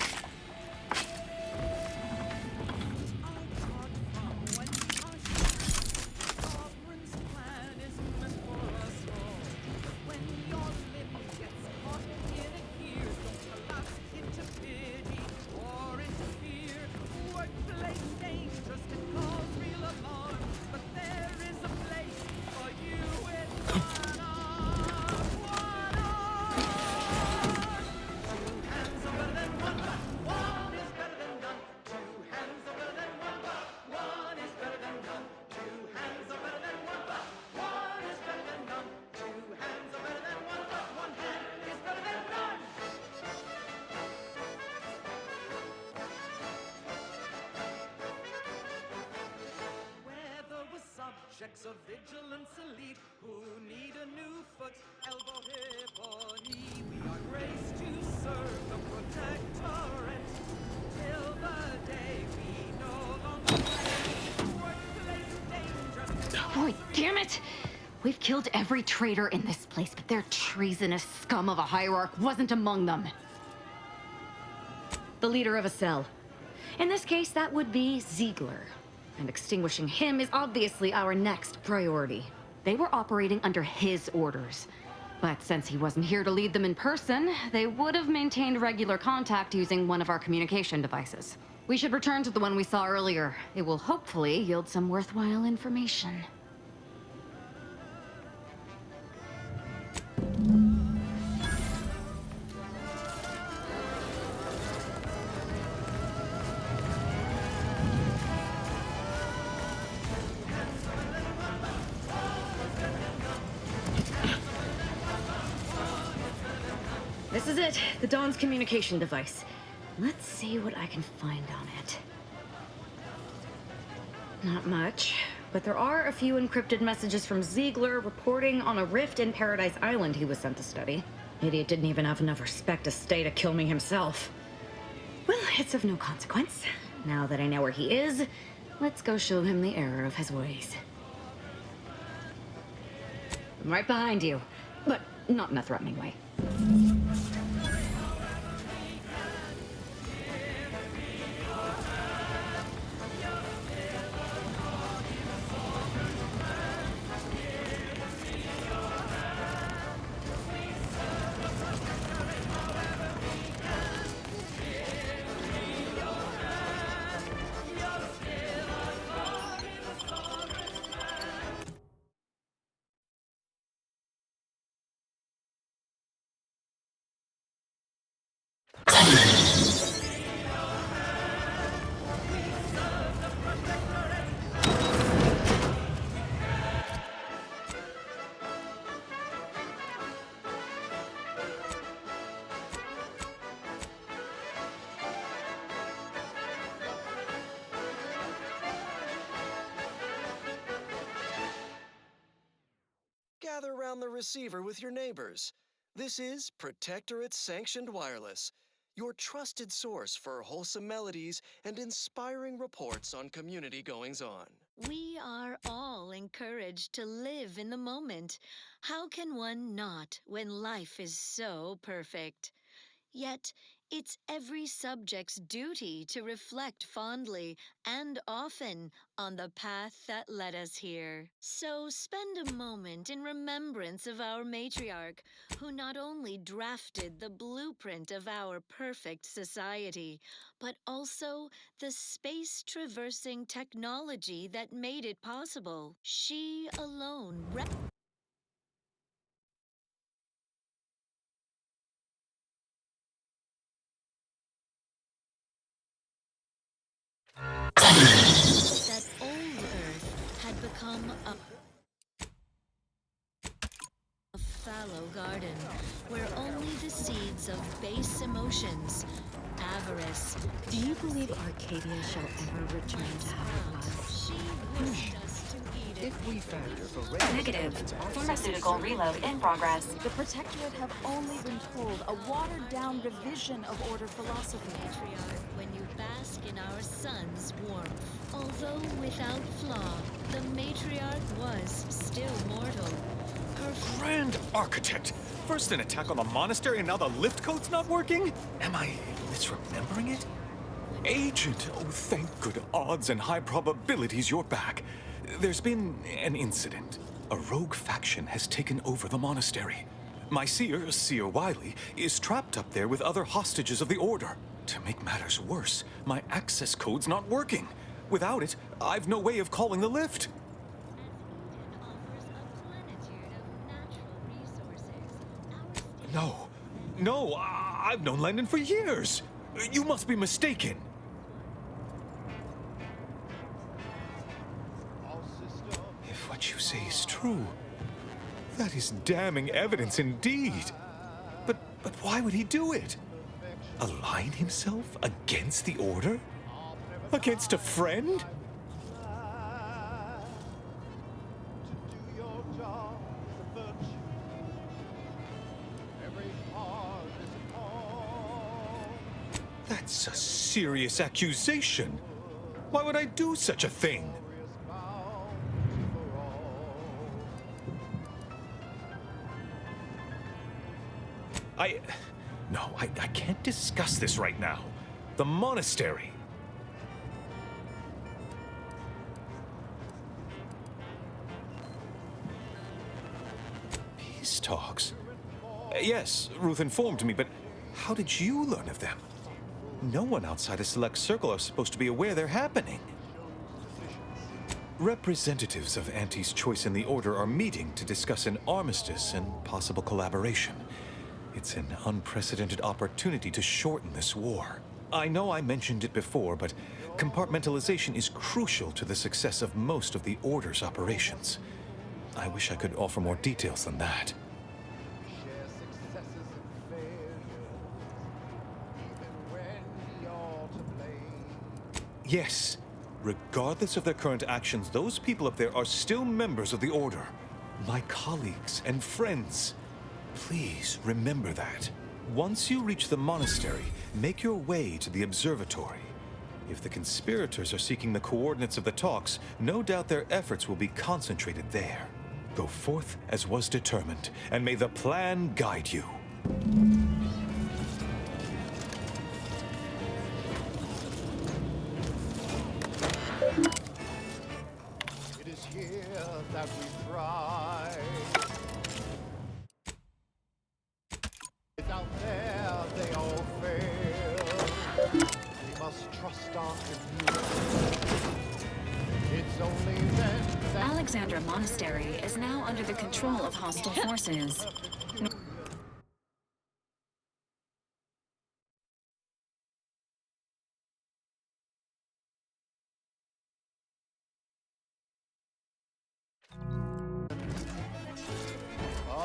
Subjects of vigilance elite who need a new foot, elbow, hip, or knee. We are graced to serve the Protectorate till the day we no longer play workplace danger. Boy, damn it! We've killed every traitor in this place, but their treasonous scum of a hierarch wasn't among them. The leader of a cell. In this case, that would be Ziegler. And extinguishing him is obviously our next priority. They were operating under his orders. But since he wasn't here to lead them in person, they would have maintained regular contact using one of our communication devices. We should return to the one we saw earlier. It will hopefully yield some worthwhile information. This is it, the Dawn's communication device. Let's see what I can find on it. Not much, but there are a few encrypted messages from Ziegler reporting on a rift in Paradise Island he was sent to study. Idiot didn't even have enough respect to stay to kill me himself. Well, it's of no consequence. Now that I know where he is, let's go show him the error of his ways. I'm right behind you, but not in a threatening way. gather around the receiver with your neighbors. This is Protectorate Sanctioned Wireless, your trusted source for wholesome melodies and inspiring reports on community goings-on. We are all encouraged to live in the moment. How can one not when life is so perfect? Yet, it's every subject's duty to reflect fondly and often on the path that led us here. So spend a moment in remembrance of our matriarch, who not only drafted the blueprint of our perfect society, but also the space-traversing technology that made it possible. She alone that old Earth had become a fallow garden where only the seeds of base emotions, avarice. Do you believe Arcadia shall ever return to how it was? She wished us to eat it. If we factor for Negative. Pharmaceutical reload in progress. The Protectorate have only been told a watered-down revision of Order philosophy. Matriarch, when you bask in our sun's warmth. Although without flaw, the matriarch was still mortal. Her Grand Architect! First an attack on the monastery and now the lift code's not working? Am I misremembering it? Agent, oh thank good odds and high probabilities you're back. There's been an incident. A rogue faction has taken over the monastery. My seer, Seer Wiley, is trapped up there with other hostages of the Order. To make matters worse, my access code's not working. Without it, I've no way of calling the lift. No, I've known Landon for years. You must be mistaken. If what you say is true, that is damning evidence indeed. But why would he do it? Align himself against the Order? Against a friend? That's a serious accusation. Why would I do such a thing? No, I can't discuss this right now. The monastery. Peace talks? Yes, Ruth informed me, but how did you learn of them? No one outside a select circle are supposed to be aware they're happening. Representatives of Auntie's Choice in the Order are meeting to discuss an armistice and possible collaboration. It's an unprecedented opportunity to shorten this war. I know I mentioned it before, but compartmentalization is crucial to the success of most of the Order's operations. I wish I could offer more details than that. Yes, regardless of their current actions, those people up there are still members of the Order. My colleagues and friends. Please remember that. Once you reach the monastery, make your way to the observatory. If the conspirators are seeking the coordinates of the talks, no doubt their efforts will be concentrated there. Go forth as was determined, and may the plan guide you. It is here that we thrive. Out there they all fail. We must trust our community. It's only then that Alexandra Monastery is now under the control of hostile forces.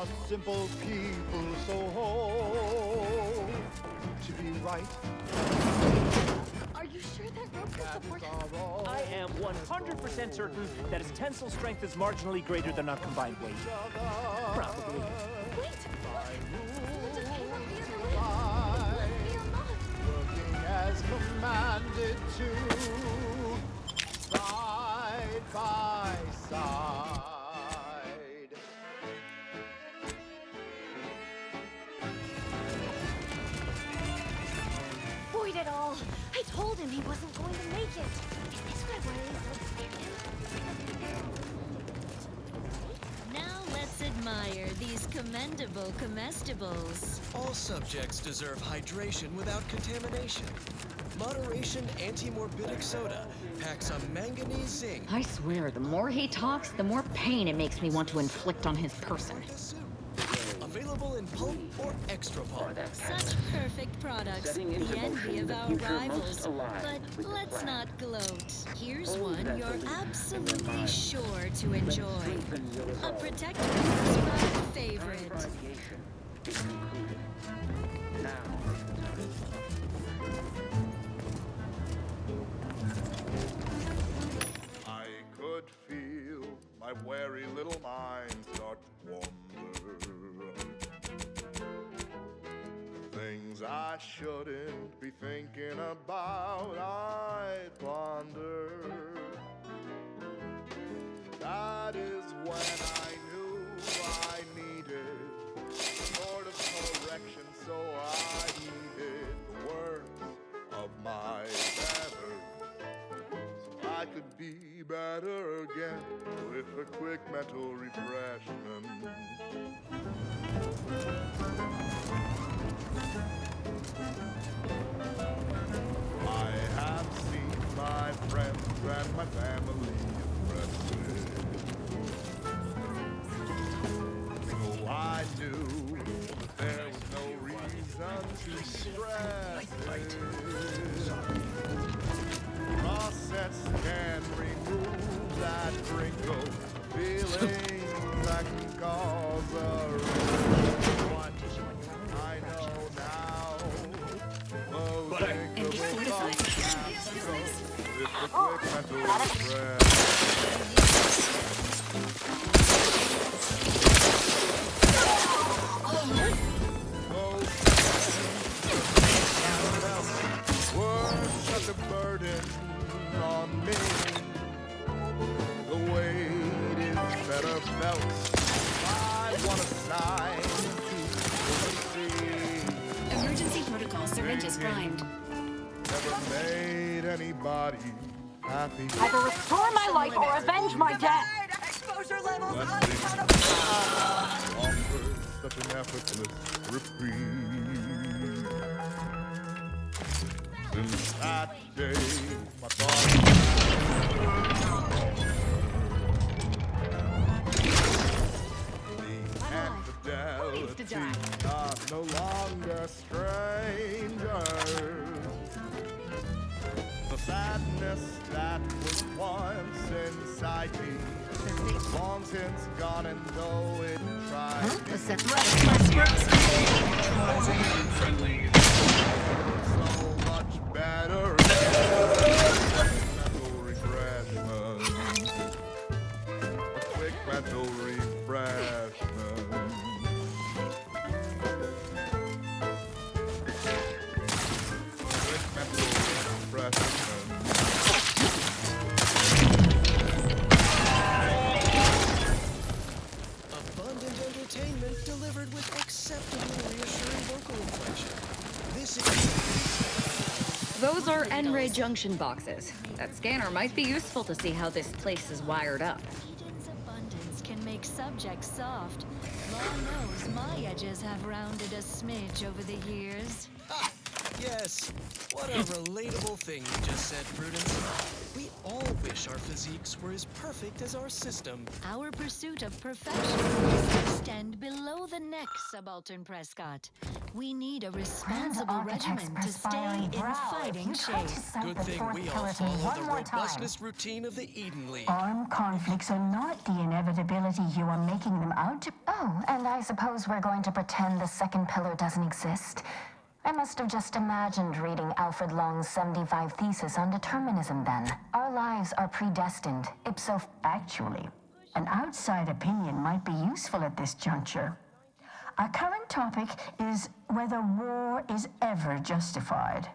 a simple people so whole to be right. Are you you sure that rope could support him? I am 100% certain that his tensile strength is marginally greater than our combined weight. Probably. Wait! We'll just hang out the other way. Let me unlock. Looking as commanded to, side by side. Void it all! I told him he wasn't going to make it! Is this where Waze looks Now let's admire these commendable comestibles. All subjects deserve hydration without contamination. Moderation Anti-Morbidic Soda packs a manganese zinc. I swear, the more he talks, the more pain it makes me want to inflict on his person. Available in pulp or extra pulp. Such perfect products, the envy of our rivals. But let's not gloat. Here's one you're absolutely sure to enjoy. A Protector prescribed favorite. I could feel my wary little mind start to wander. Things I shouldn't be thinking about, I ponder. That is when I knew I needed sort of correction, so I needed the words of my better. So I could be better again with a quick mental refreshment. I have seen my friends and my family impressed. So I knew that there was no reason to stress it. Process can remove that wrinkle, feelings that can cause a what I know now. Such a burden on me. The weight is better felt. I want a sign to see. Emergency protocol syringes primed. Never made anybody happy. Either restore my life or avenge my death. Exposure levels Offers such an effortless reprieve. Since that day, my thoughts infidelity are no longer strangers. The sadness that was once inside me is long since gone, and though it tried me, so much better. Mental refreshment. A quick mental refreshment. Quick mental refreshment. Abundant entertainment delivered with acceptably reassuring vocal inflection. This is... Those are N-ray junction boxes. That scanner might be useful to see how this place is wired up. Eden's abundance can make subjects soft. Lord knows my edges have rounded a smidge over the years. Ha! Yes. What a relatable thing you just said, Prudence. We all wish our physiques were as perfect as our system. Our pursuit of perfection must extend below the neck, Subaltern Prescott. We need a responsible regimen to stay in fighting shape. Good thing we all follow the robustness routine of the Eden League. Armed conflicts are not the inevitability you are making them out to. Oh, and I suppose we're going to pretend the second pillar doesn't exist. I must have just imagined reading Alfred Long's 75 Thesis on determinism then. Our lives are predestined, ipso... Actually, an outside opinion might be useful at this juncture. Our current topic is whether war is ever justified.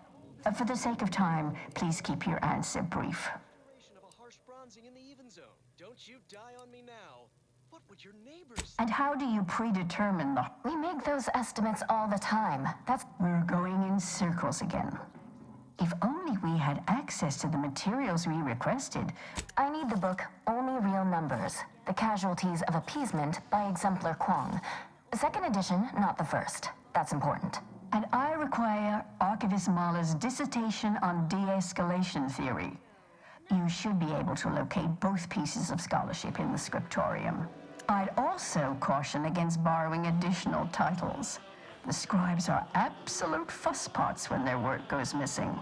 For the sake of time, please keep your answer brief. Of a harsh bronzing in the even zone. Don't you die on me now. What would your neighbors... And how do you predetermine the... We make those estimates all the time. We're going in circles again. If only we had access to the materials we requested. I need the book Only Real Numbers, The Casualties of Appeasement by Exemplar Kwong. Second edition, not the first. That's important. And I require Archivist Mahler's dissertation on de-escalation theory. You should be able to locate both pieces of scholarship in the scriptorium. I'd also caution against borrowing additional titles. The scribes are absolute fusspots when their work goes missing.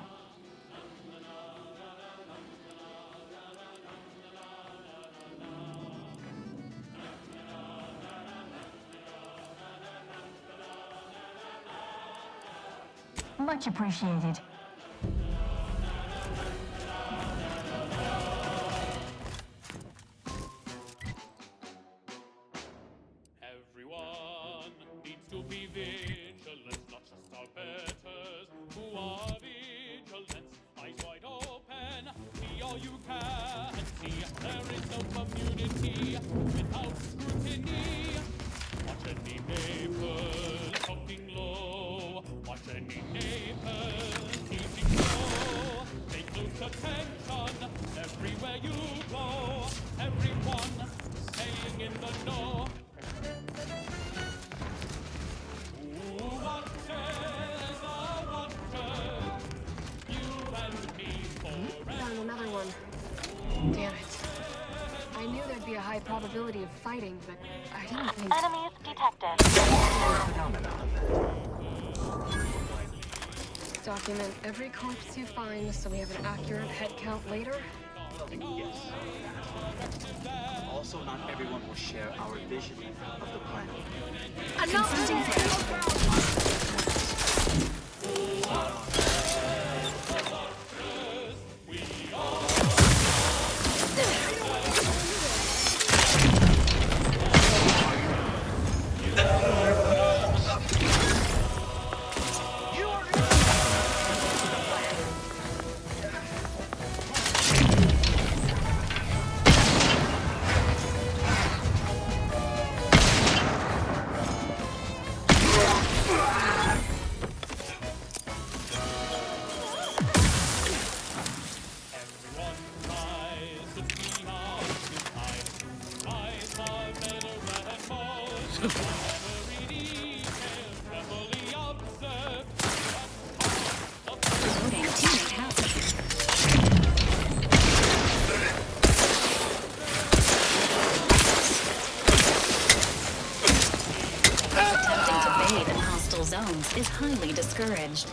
Much appreciated. Everyone needs to be vigilant, not just our betters who are vigilant. Eyes wide open, see all you can see. There is no community without scrutiny. Watch any neighbors talking low. Watch any neighbors teaching low. Pay close attention everywhere you go. Everyone staying in the know. Who watches the watchers? You and me forever. Found another one. Damn it. I knew there'd be a high probability of fighting, but I didn't think... Enemies detected. Document every corpse you find so we have an accurate head count later? Yes. Also, not everyone will share our vision of the planet. Confronting zones is highly discouraged.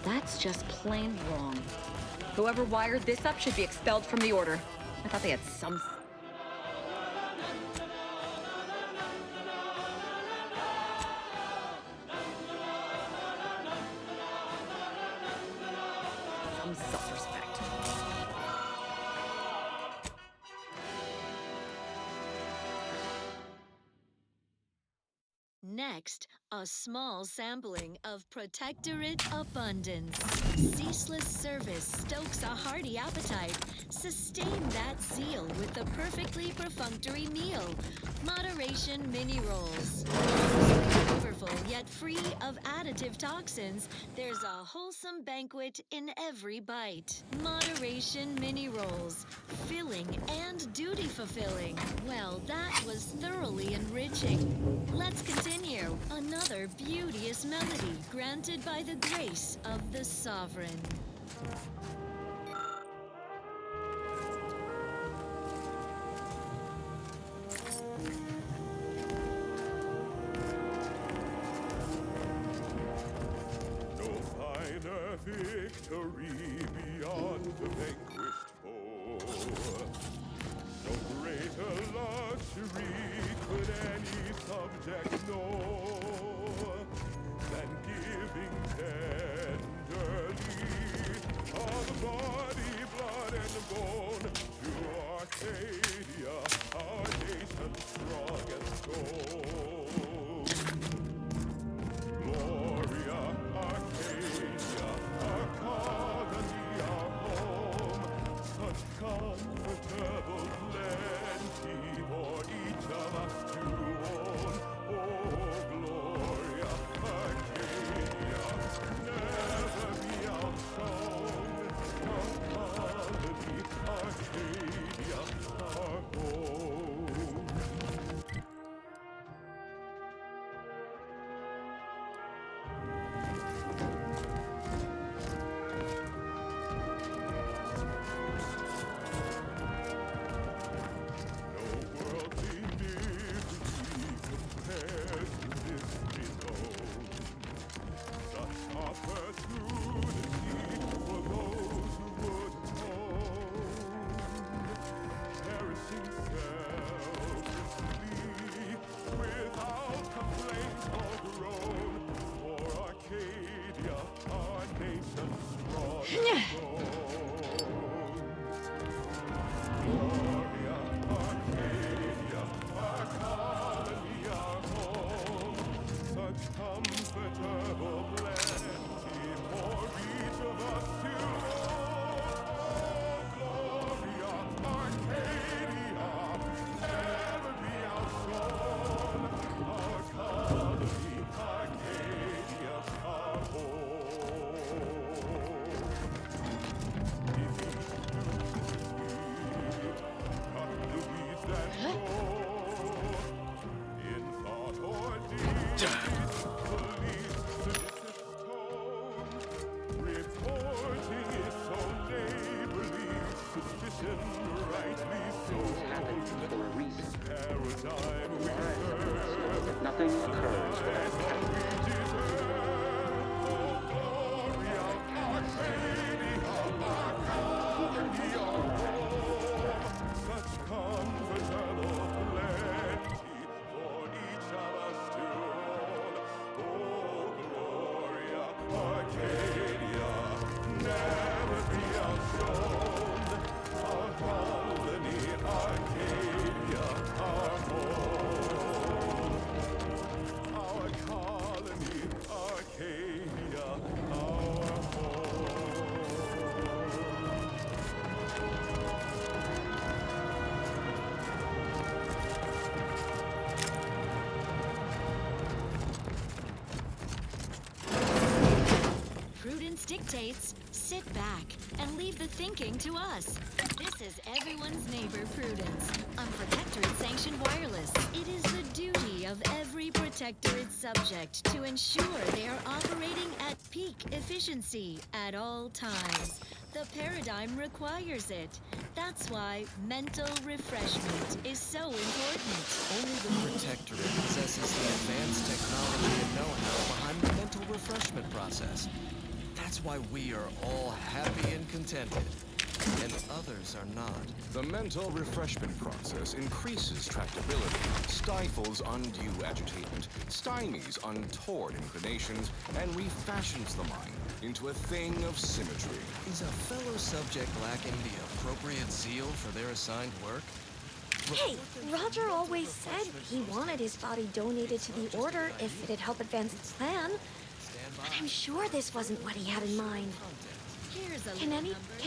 That's just plain wrong. Whoever wired this up should be expelled from the Order. I thought they had some... self-respect. Next, a small sampling of Protectorate Abundance. Ceaseless service stokes a hearty appetite. Sustain that zeal with the perfectly perfunctory meal. Moderation mini rolls. Flavorful yet free of additive toxins, there's a wholesome banquet in every bite. Moderation mini rolls. Filling and duty fulfilling. Well, that was thoroughly enriching. Let's continue. Another another beauteous melody granted by the grace of the Sovereign. No finer victory beyond the vanquished foe. No greater luxury could any subject know than giving tenderly of body, blood, and bone to Arcadia, our nation strong and strong. Gloria, Arcadia, our colony, our home, such comfortable plenty for each of us to own. Oh, Gloria, Arcadia, never be outshone. Our colony, Arcadia, our home. Nothing occurs without Prudence dictates, sit back and leave the thinking to us. This is everyone's neighbor Prudence on Protectorate Sanctioned Wireless. It is the duty of every Protectorate subject to ensure they are operating at peak efficiency at all times. The paradigm requires it. That's why mental refreshment is so important. Only the Protectorate possesses the advanced technology and know-how behind the mental refreshment process. That's why we are all happy and contented, and others are not. The mental refreshment process increases tractability, stifles undue agitation, stymies untoward inclinations, and refashions the mind into a thing of symmetry. Is a fellow subject lacking the appropriate zeal for their assigned work? Hey, Roger always said he wanted his body donated to the Order if it'd help advance the plan. But I'm sure this wasn't what he had in mind. Can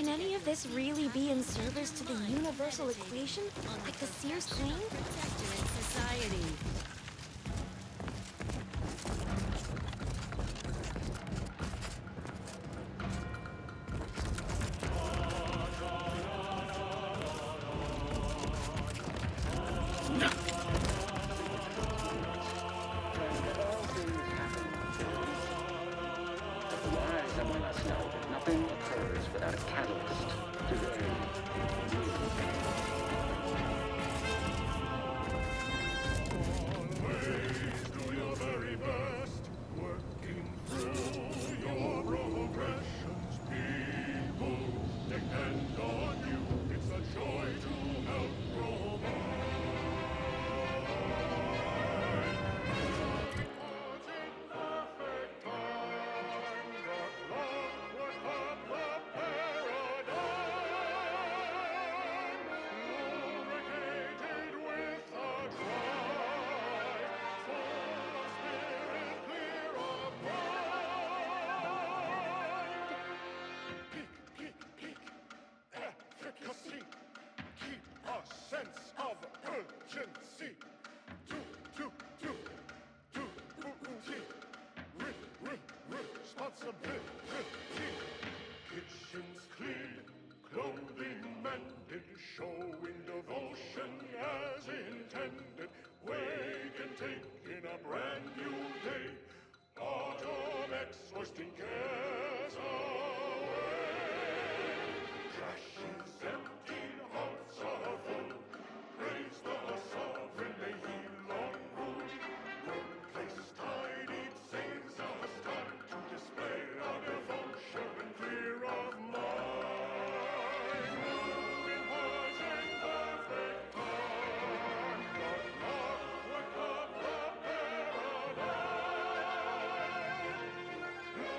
any of this really be in service to the universal equation, like the Sears claim? Protectorate Society. responsibility. Kitchens clean, clothing mended, showing devotion as intended. Wake and take in a brand new day. Automex hoisting cares away. Trash is empty, hearts are full. Praise the sovereign, may he long rule. Workplace tidied saves us time to display our devotion and clear of mind. Moving hearts in perfect time, the clockwork of the paradigm.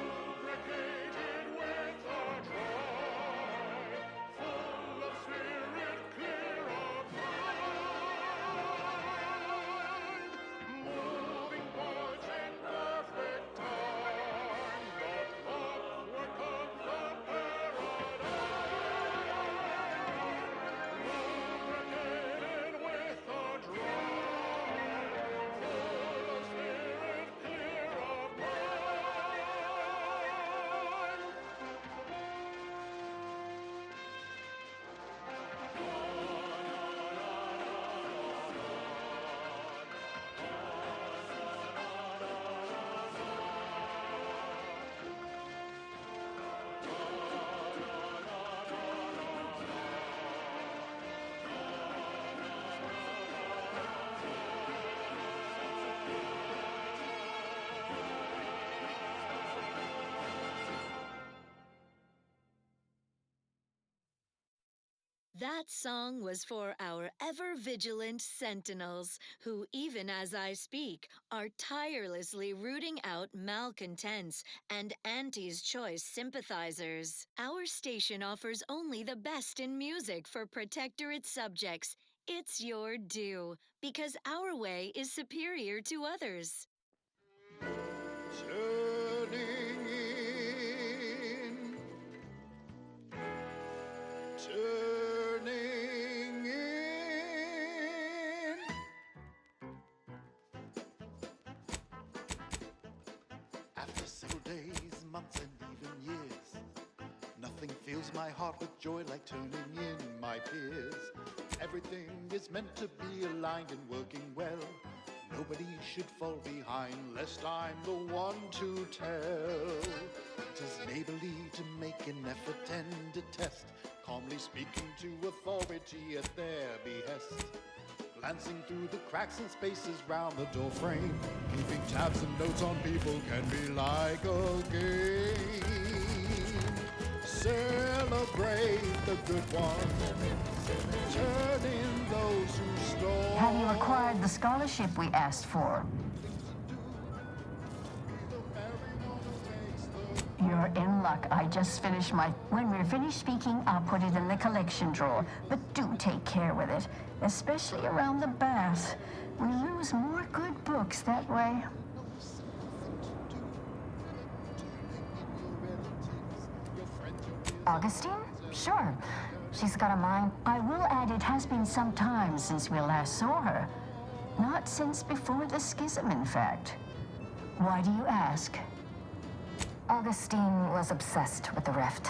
Lubricated with a drive, full of spirit, clear of mind. Moving parts in perfect time, the clockwork of the paradigm. Lubricated with a drive, full of spirit, clear of mind. That song was for our ever-vigilant sentinels, who, even as I speak, are tirelessly rooting out malcontents and Auntie's Choice sympathizers. Our station offers only the best in music for Protectorate subjects. It's your due, because our way is superior to others. Turning in, turning in. After several days, months, and even years, nothing fills my heart with joy like turning in my peers. Everything is meant to be aligned and working well. Nobody should fall behind, lest I'm the one to tell. It is neighborly to make an effort and a test, calmly speaking to authority at their behest. Glancing through the cracks and spaces round the door frame, keeping tabs and notes on people can be like a game. Celebrate the good ones, turn in those who stole. Have you acquired the scholarship we asked for? You're in luck. I just finished my... When we're finished speaking, I'll put it in the collection drawer. But do take care with it, especially around the bath. We lose more good books that way. Augustine? Sure. She's got a mind. I will add it has been some time since we last saw her. Not since before the schism, in fact. Why do you ask? Augustine was obsessed with the rift.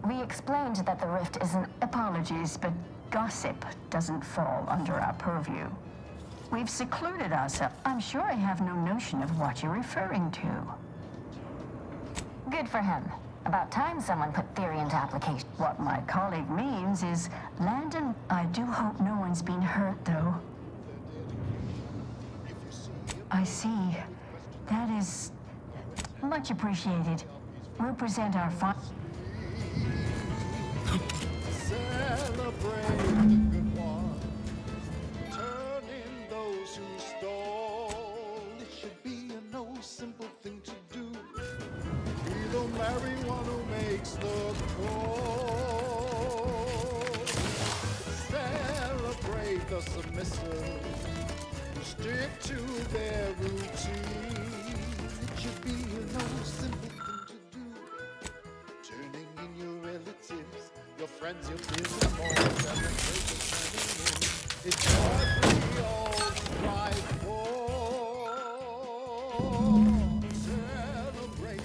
We explained that the rift isn't... Apologies, but gossip doesn't fall under our purview. We've secluded ourselves. I'm sure I have no notion of what you're referring to. Good for him. About time someone put theory into application. What my colleague means is, Landon, I do hope no one's been hurt, though. I see. That is much appreciated. We'll present our Celebrate the good ones, turn in those who stole. It should be a no simple thing to do. Be the merry one who makes the call. Celebrate the submissive who stick to their routine. It should be a no simple thing to do. Turning in your relatives, your friends, your peers, and more. Celebrate the turning in. It's what we all strive for. Celebrate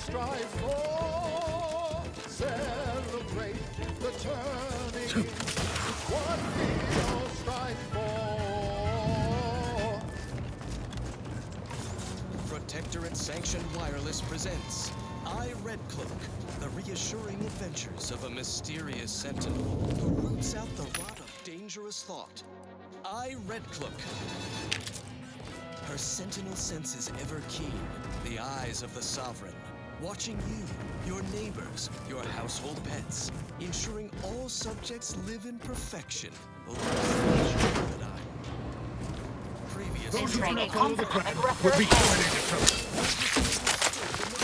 strive for. Celebrate the turning. It's what we all strive for. Protectorate Sanctioned Wireless presents I, Red Cloak, the reassuring adventures of a mysterious sentinel who roots out the rot of dangerous thought. I, Red Cloak. Her sentinel senses ever keen, the eyes of the Sovereign, watching you, your neighbors, your household pets, ensuring all subjects live in perfection. Those who do not follow the plan will be terminated from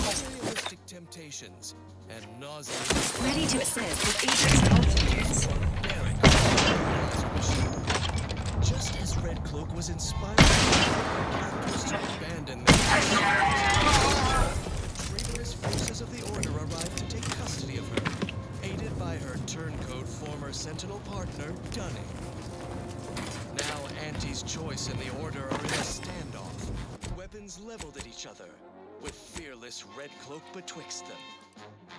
materialistic temptations and nauseating. Ready to assist with agents Just as Red Cloak was inspired characters to abandon their traitorous forces of the Order arrived to take custody of her, aided by her turncoat former Sentinel partner, Dunning. Now Auntie's choice and the Order are in a standoff, weapons leveled at each other, with fearless Red Cloak betwixt them.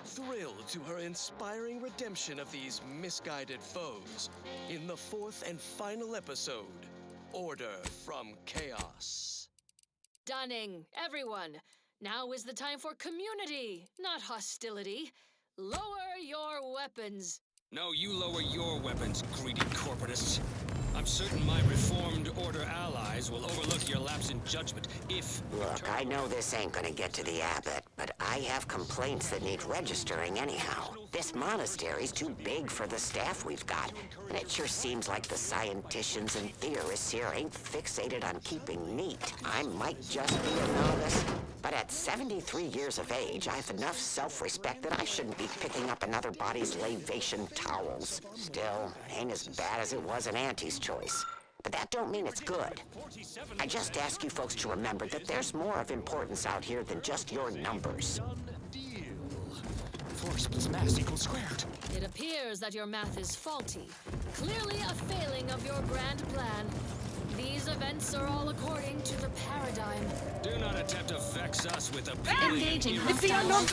Thrilled to her inspiring redemption of these misguided foes in the fourth and final episode, Order from Chaos. Dunning, everyone, now is the time for community, not hostility. Lower your weapons. No, you lower your weapons, greedy corporatists. I'm certain my reformed Order allies will overlook your lapse in judgment if... Look, I know this ain't gonna get to the abbot, but I have complaints that need registering anyhow. This monastery's too big for the staff we've got, and it sure seems like the scienticians and theorists here ain't fixated on keeping neat. I might just be a novice, but at 73 years of age, I have enough self-respect that I shouldn't be picking up another body's labation towels. Still, ain't as bad as it was in Auntie's choice. But that don't mean it's good. I just ask you folks to remember that there's more of importance out here than just your numbers. Force plus mass equals squared. It appears that your math is faulty. Clearly a failing of your grand plan. These events are all according to the paradigm. Do not attempt to vex us with appealing... Engaging hostile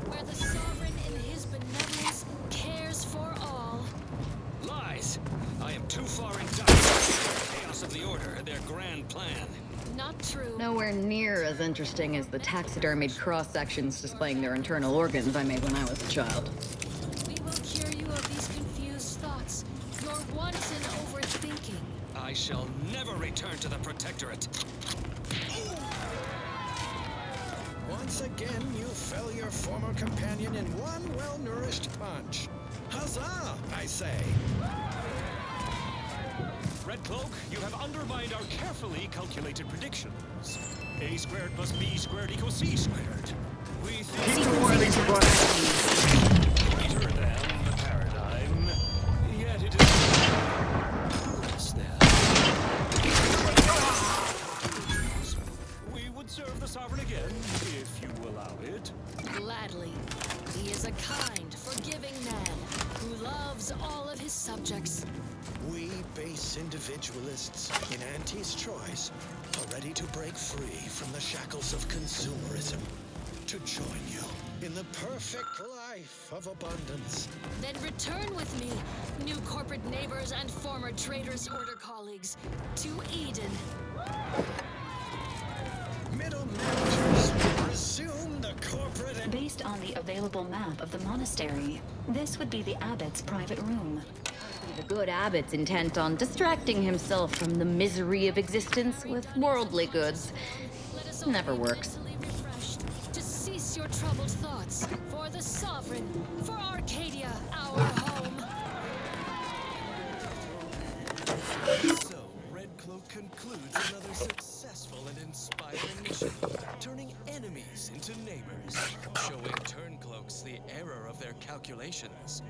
where the Sovereign in his benevolence cares for all. Lies! I am too far indicted in the chaos of the Order and their grand plan. Not true. Nowhere near as interesting as the taxidermied cross-sections displaying their internal organs I made when I was a child. We will cure you of these confused thoughts, your wanton overthinking. I shall never return to the Protectorate. Once again, you fell your former companion in one well-nourished punch. Huzzah, I say. Red Cloak, you have undermined our carefully calculated predictions. A squared plus B squared equals C squared. We think greater than the paradigm, yet it is less than. We would serve the Sovereign again, if you allow it. Gladly. He is a kind, forgiving man who loves all of his subjects. We base individualists in Auntie's choice are ready to break free from the shackles of consumerism, to join you in the perfect life of abundance. Then return with me, new corporate neighbors and former traitors Order colleagues, to Eden. Middle managers will resume the corporate... Based on the available map of the monastery, this would be the abbot's private room. The good abbot's intent on distracting himself from the misery of existence with worldly goods never works. To cease your troubled thoughts, for the Sovereign, for Arcadia, our home. So, Red Cloak concludes another successful and inspiring mission, turning enemies into neighbors, showing Turncloaks the error of their calculations.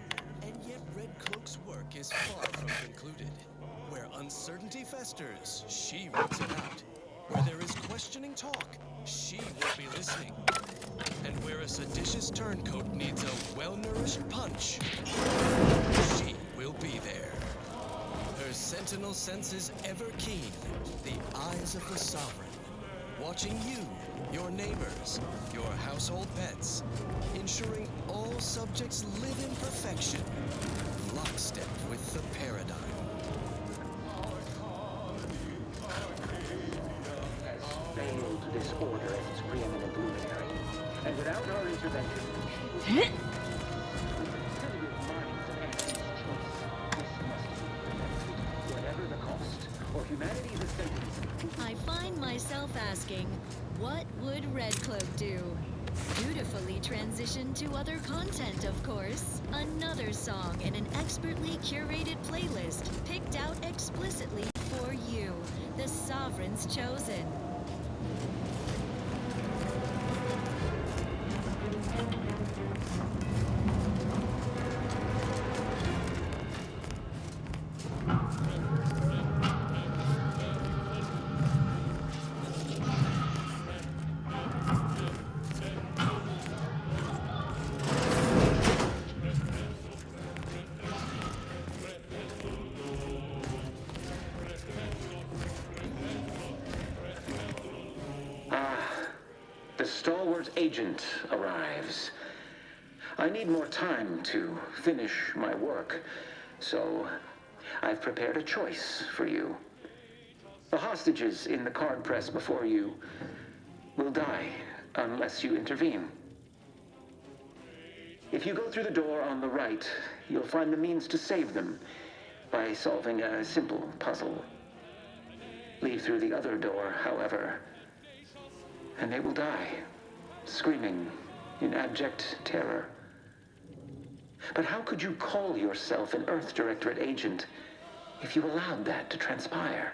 And yet Red Cloak's work is far from concluded. Where uncertainty festers, she roots it out. Where there is questioning talk, she will be listening. And where a seditious turncoat needs a well-nourished punch, she will be there. their sentinel senses ever keen, the eyes of the Sovereign, watching you, your neighbors, your household pets, ensuring all subjects live in perfection, lockstep with the paradigm. Failed this order as its preeminent luminary, and without our intervention, she would whatever the cost, or humanity's ascendance. I find myself asking, what would Red Cloak do? Dutifully transition to other content, of course. Another song in an expertly curated playlist, picked out explicitly for you, the Sovereign's chosen. The stalwart agent arrives. I need more time to finish my work, so I've prepared a choice for you. The hostages in the card press before you will die unless you intervene. If you go through the door on the right, you'll find the means to save them by solving a simple puzzle. Leave through the other door, however, and they will die, screaming in abject terror. But how could you call yourself an Earth Directorate agent if you allowed that to transpire?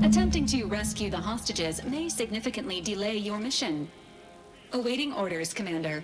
Attempting to rescue the hostages may significantly delay your mission. Awaiting orders, Commander.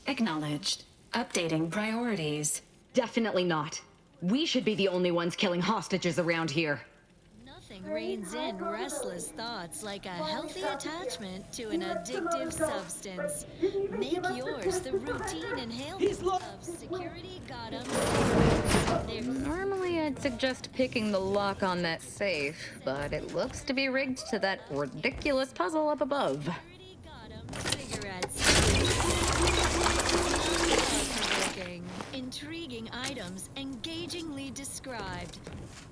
Acknowledged. Updating priorities. Definitely not. We should be the only ones killing hostages around here. Nothing reins in restless thoughts like a healthy attachment to an addictive substance. Make yours the routine inhalation of Security Gotham cigarettes. Normally I'd suggest picking the lock on that safe, but it looks to be rigged to that ridiculous puzzle up above. Intriguing items, engagingly described.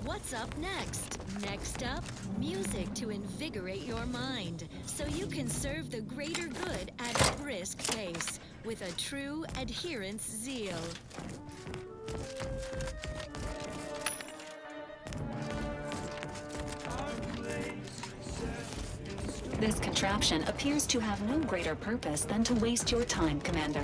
What's up next? Next up, music to invigorate your mind, so you can serve the greater good at a brisk pace, with a true adherence zeal. Our place set in stone. This contraption appears to have no greater purpose than to waste your time, Commander.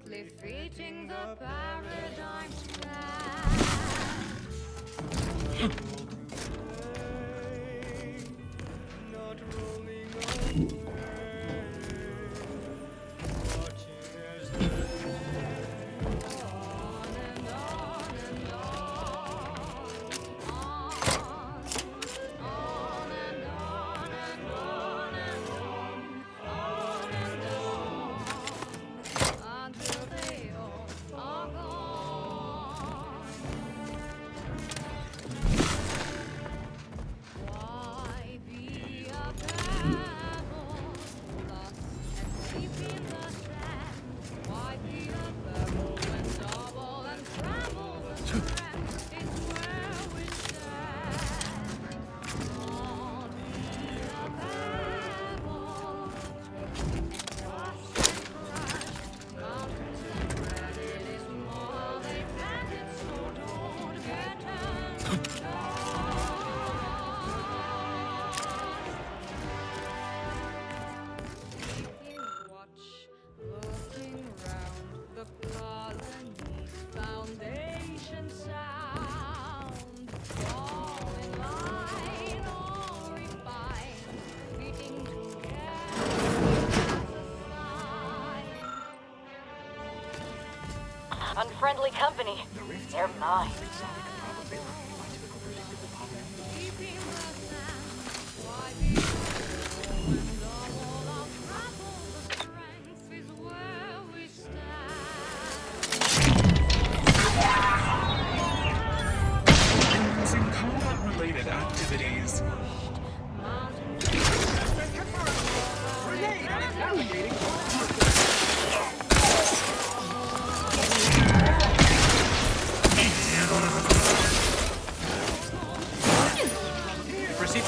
Defeating the paradigm Not rolling away. Watching as the on and on and on and on and on and on and on until they all are gone. Why be a pebble lost and deep in the sand? Why be a pebble when double and travel the strand is where we stand? Don't be a pebble, lost and crushed, mountains and granite is more they planted, so don't get turned. Keeping watch, looking round the colony's foundation sound. All in line or refined, beating together as a sign. Unfriendly company. They're mine. Keeping the sand, why be when double of trouble the strength is where we In combat-related activities. Proceed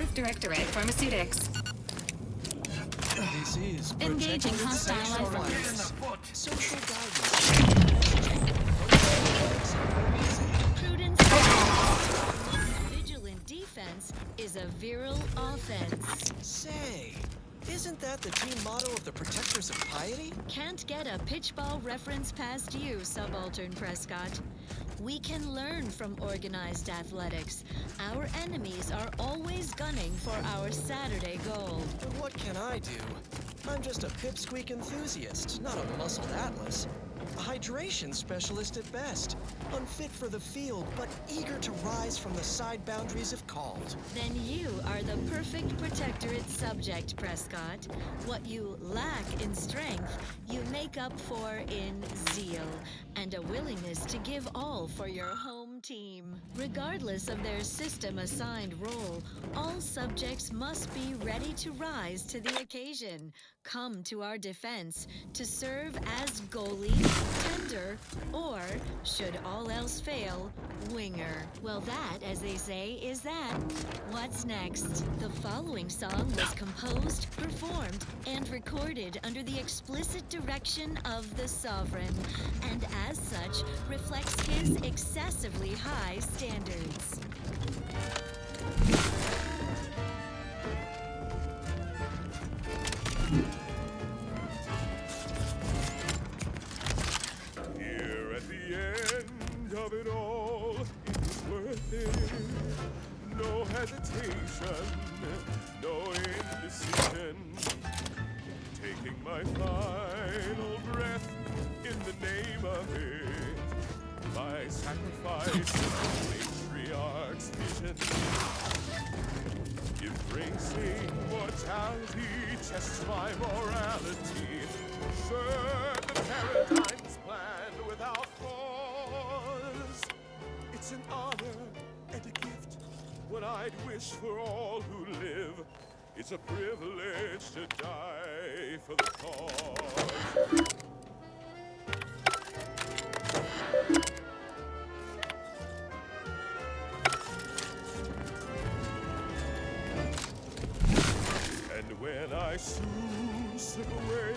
Earth Directorate Pharmaceutics. This is Engaging protecting hostile life sexual forms. social guidance. Prudence. Vigilant defense is a virile offense. Say, isn't that the team motto of the Protectors of Piety? Can't get a pitchball reference past you, Subaltern Prescott. We can learn from organized athletics. Our enemies are always gunning for our Saturday gold. But what can I do? I'm just a pipsqueak enthusiast, not a muscled atlas. A hydration specialist at best. Unfit for the field, but eager to rise from the side boundaries if called. Then you are the perfect Protectorate subject, Prescott. What you lack in strength, you make up for in zeal and a willingness to give all for your home team. Regardless of their system-assigned role, all subjects must be ready to rise to the occasion. Come to our defense to serve as goalie, tender, or, should all else fail, winger. Well, that, as they say, is that. What's next? The following song was composed, performed, and recorded under the explicit direction of the Sovereign, and as such, reflects his excessively high standards. decision, taking my final breath in the name of it. My sacrifice to the matriarch's vision. Embracing mortality tests my morality. Sure, the paradigm's planned without cause. It's an honor and a gift, what I'd wish for all who live. It's a privilege to die for the cause. And when I soon slip away,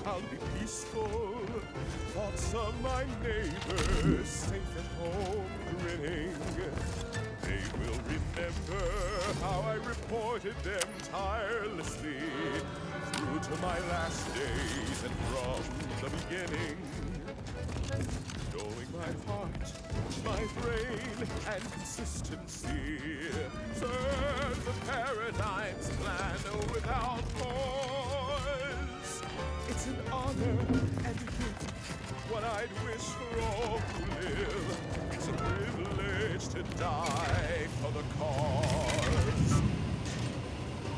I'll be peaceful. Thoughts of my neighbors safe at home grinning. They will remember how I reported them tirelessly through to my last days and from the beginning. Knowing my heart, my brain, and consistency serve the paradigm's plan without cause. It's an honor and a gift, what I'd wish for all who live. It's a privilege to die for the cause.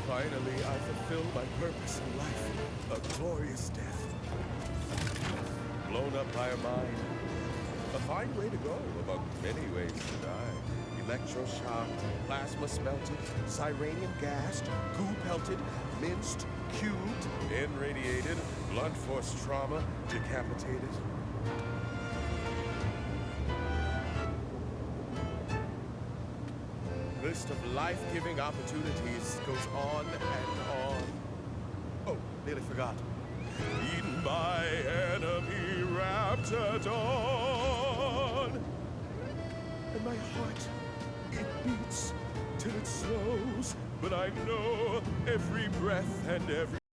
Finally, I fulfill my purpose in life, a glorious death. Blown up by a mine. A fine way to go, among many ways to die. Electroshocked, plasma smelted, cyranium gassed, goo pelted, minced, cubed, irradiated, blunt force trauma, decapitated. List of life-giving opportunities goes on and on. Oh, nearly forgot. Eaten by enemy Raptidon. And my heart, it beats till it slows, but I know every breath and every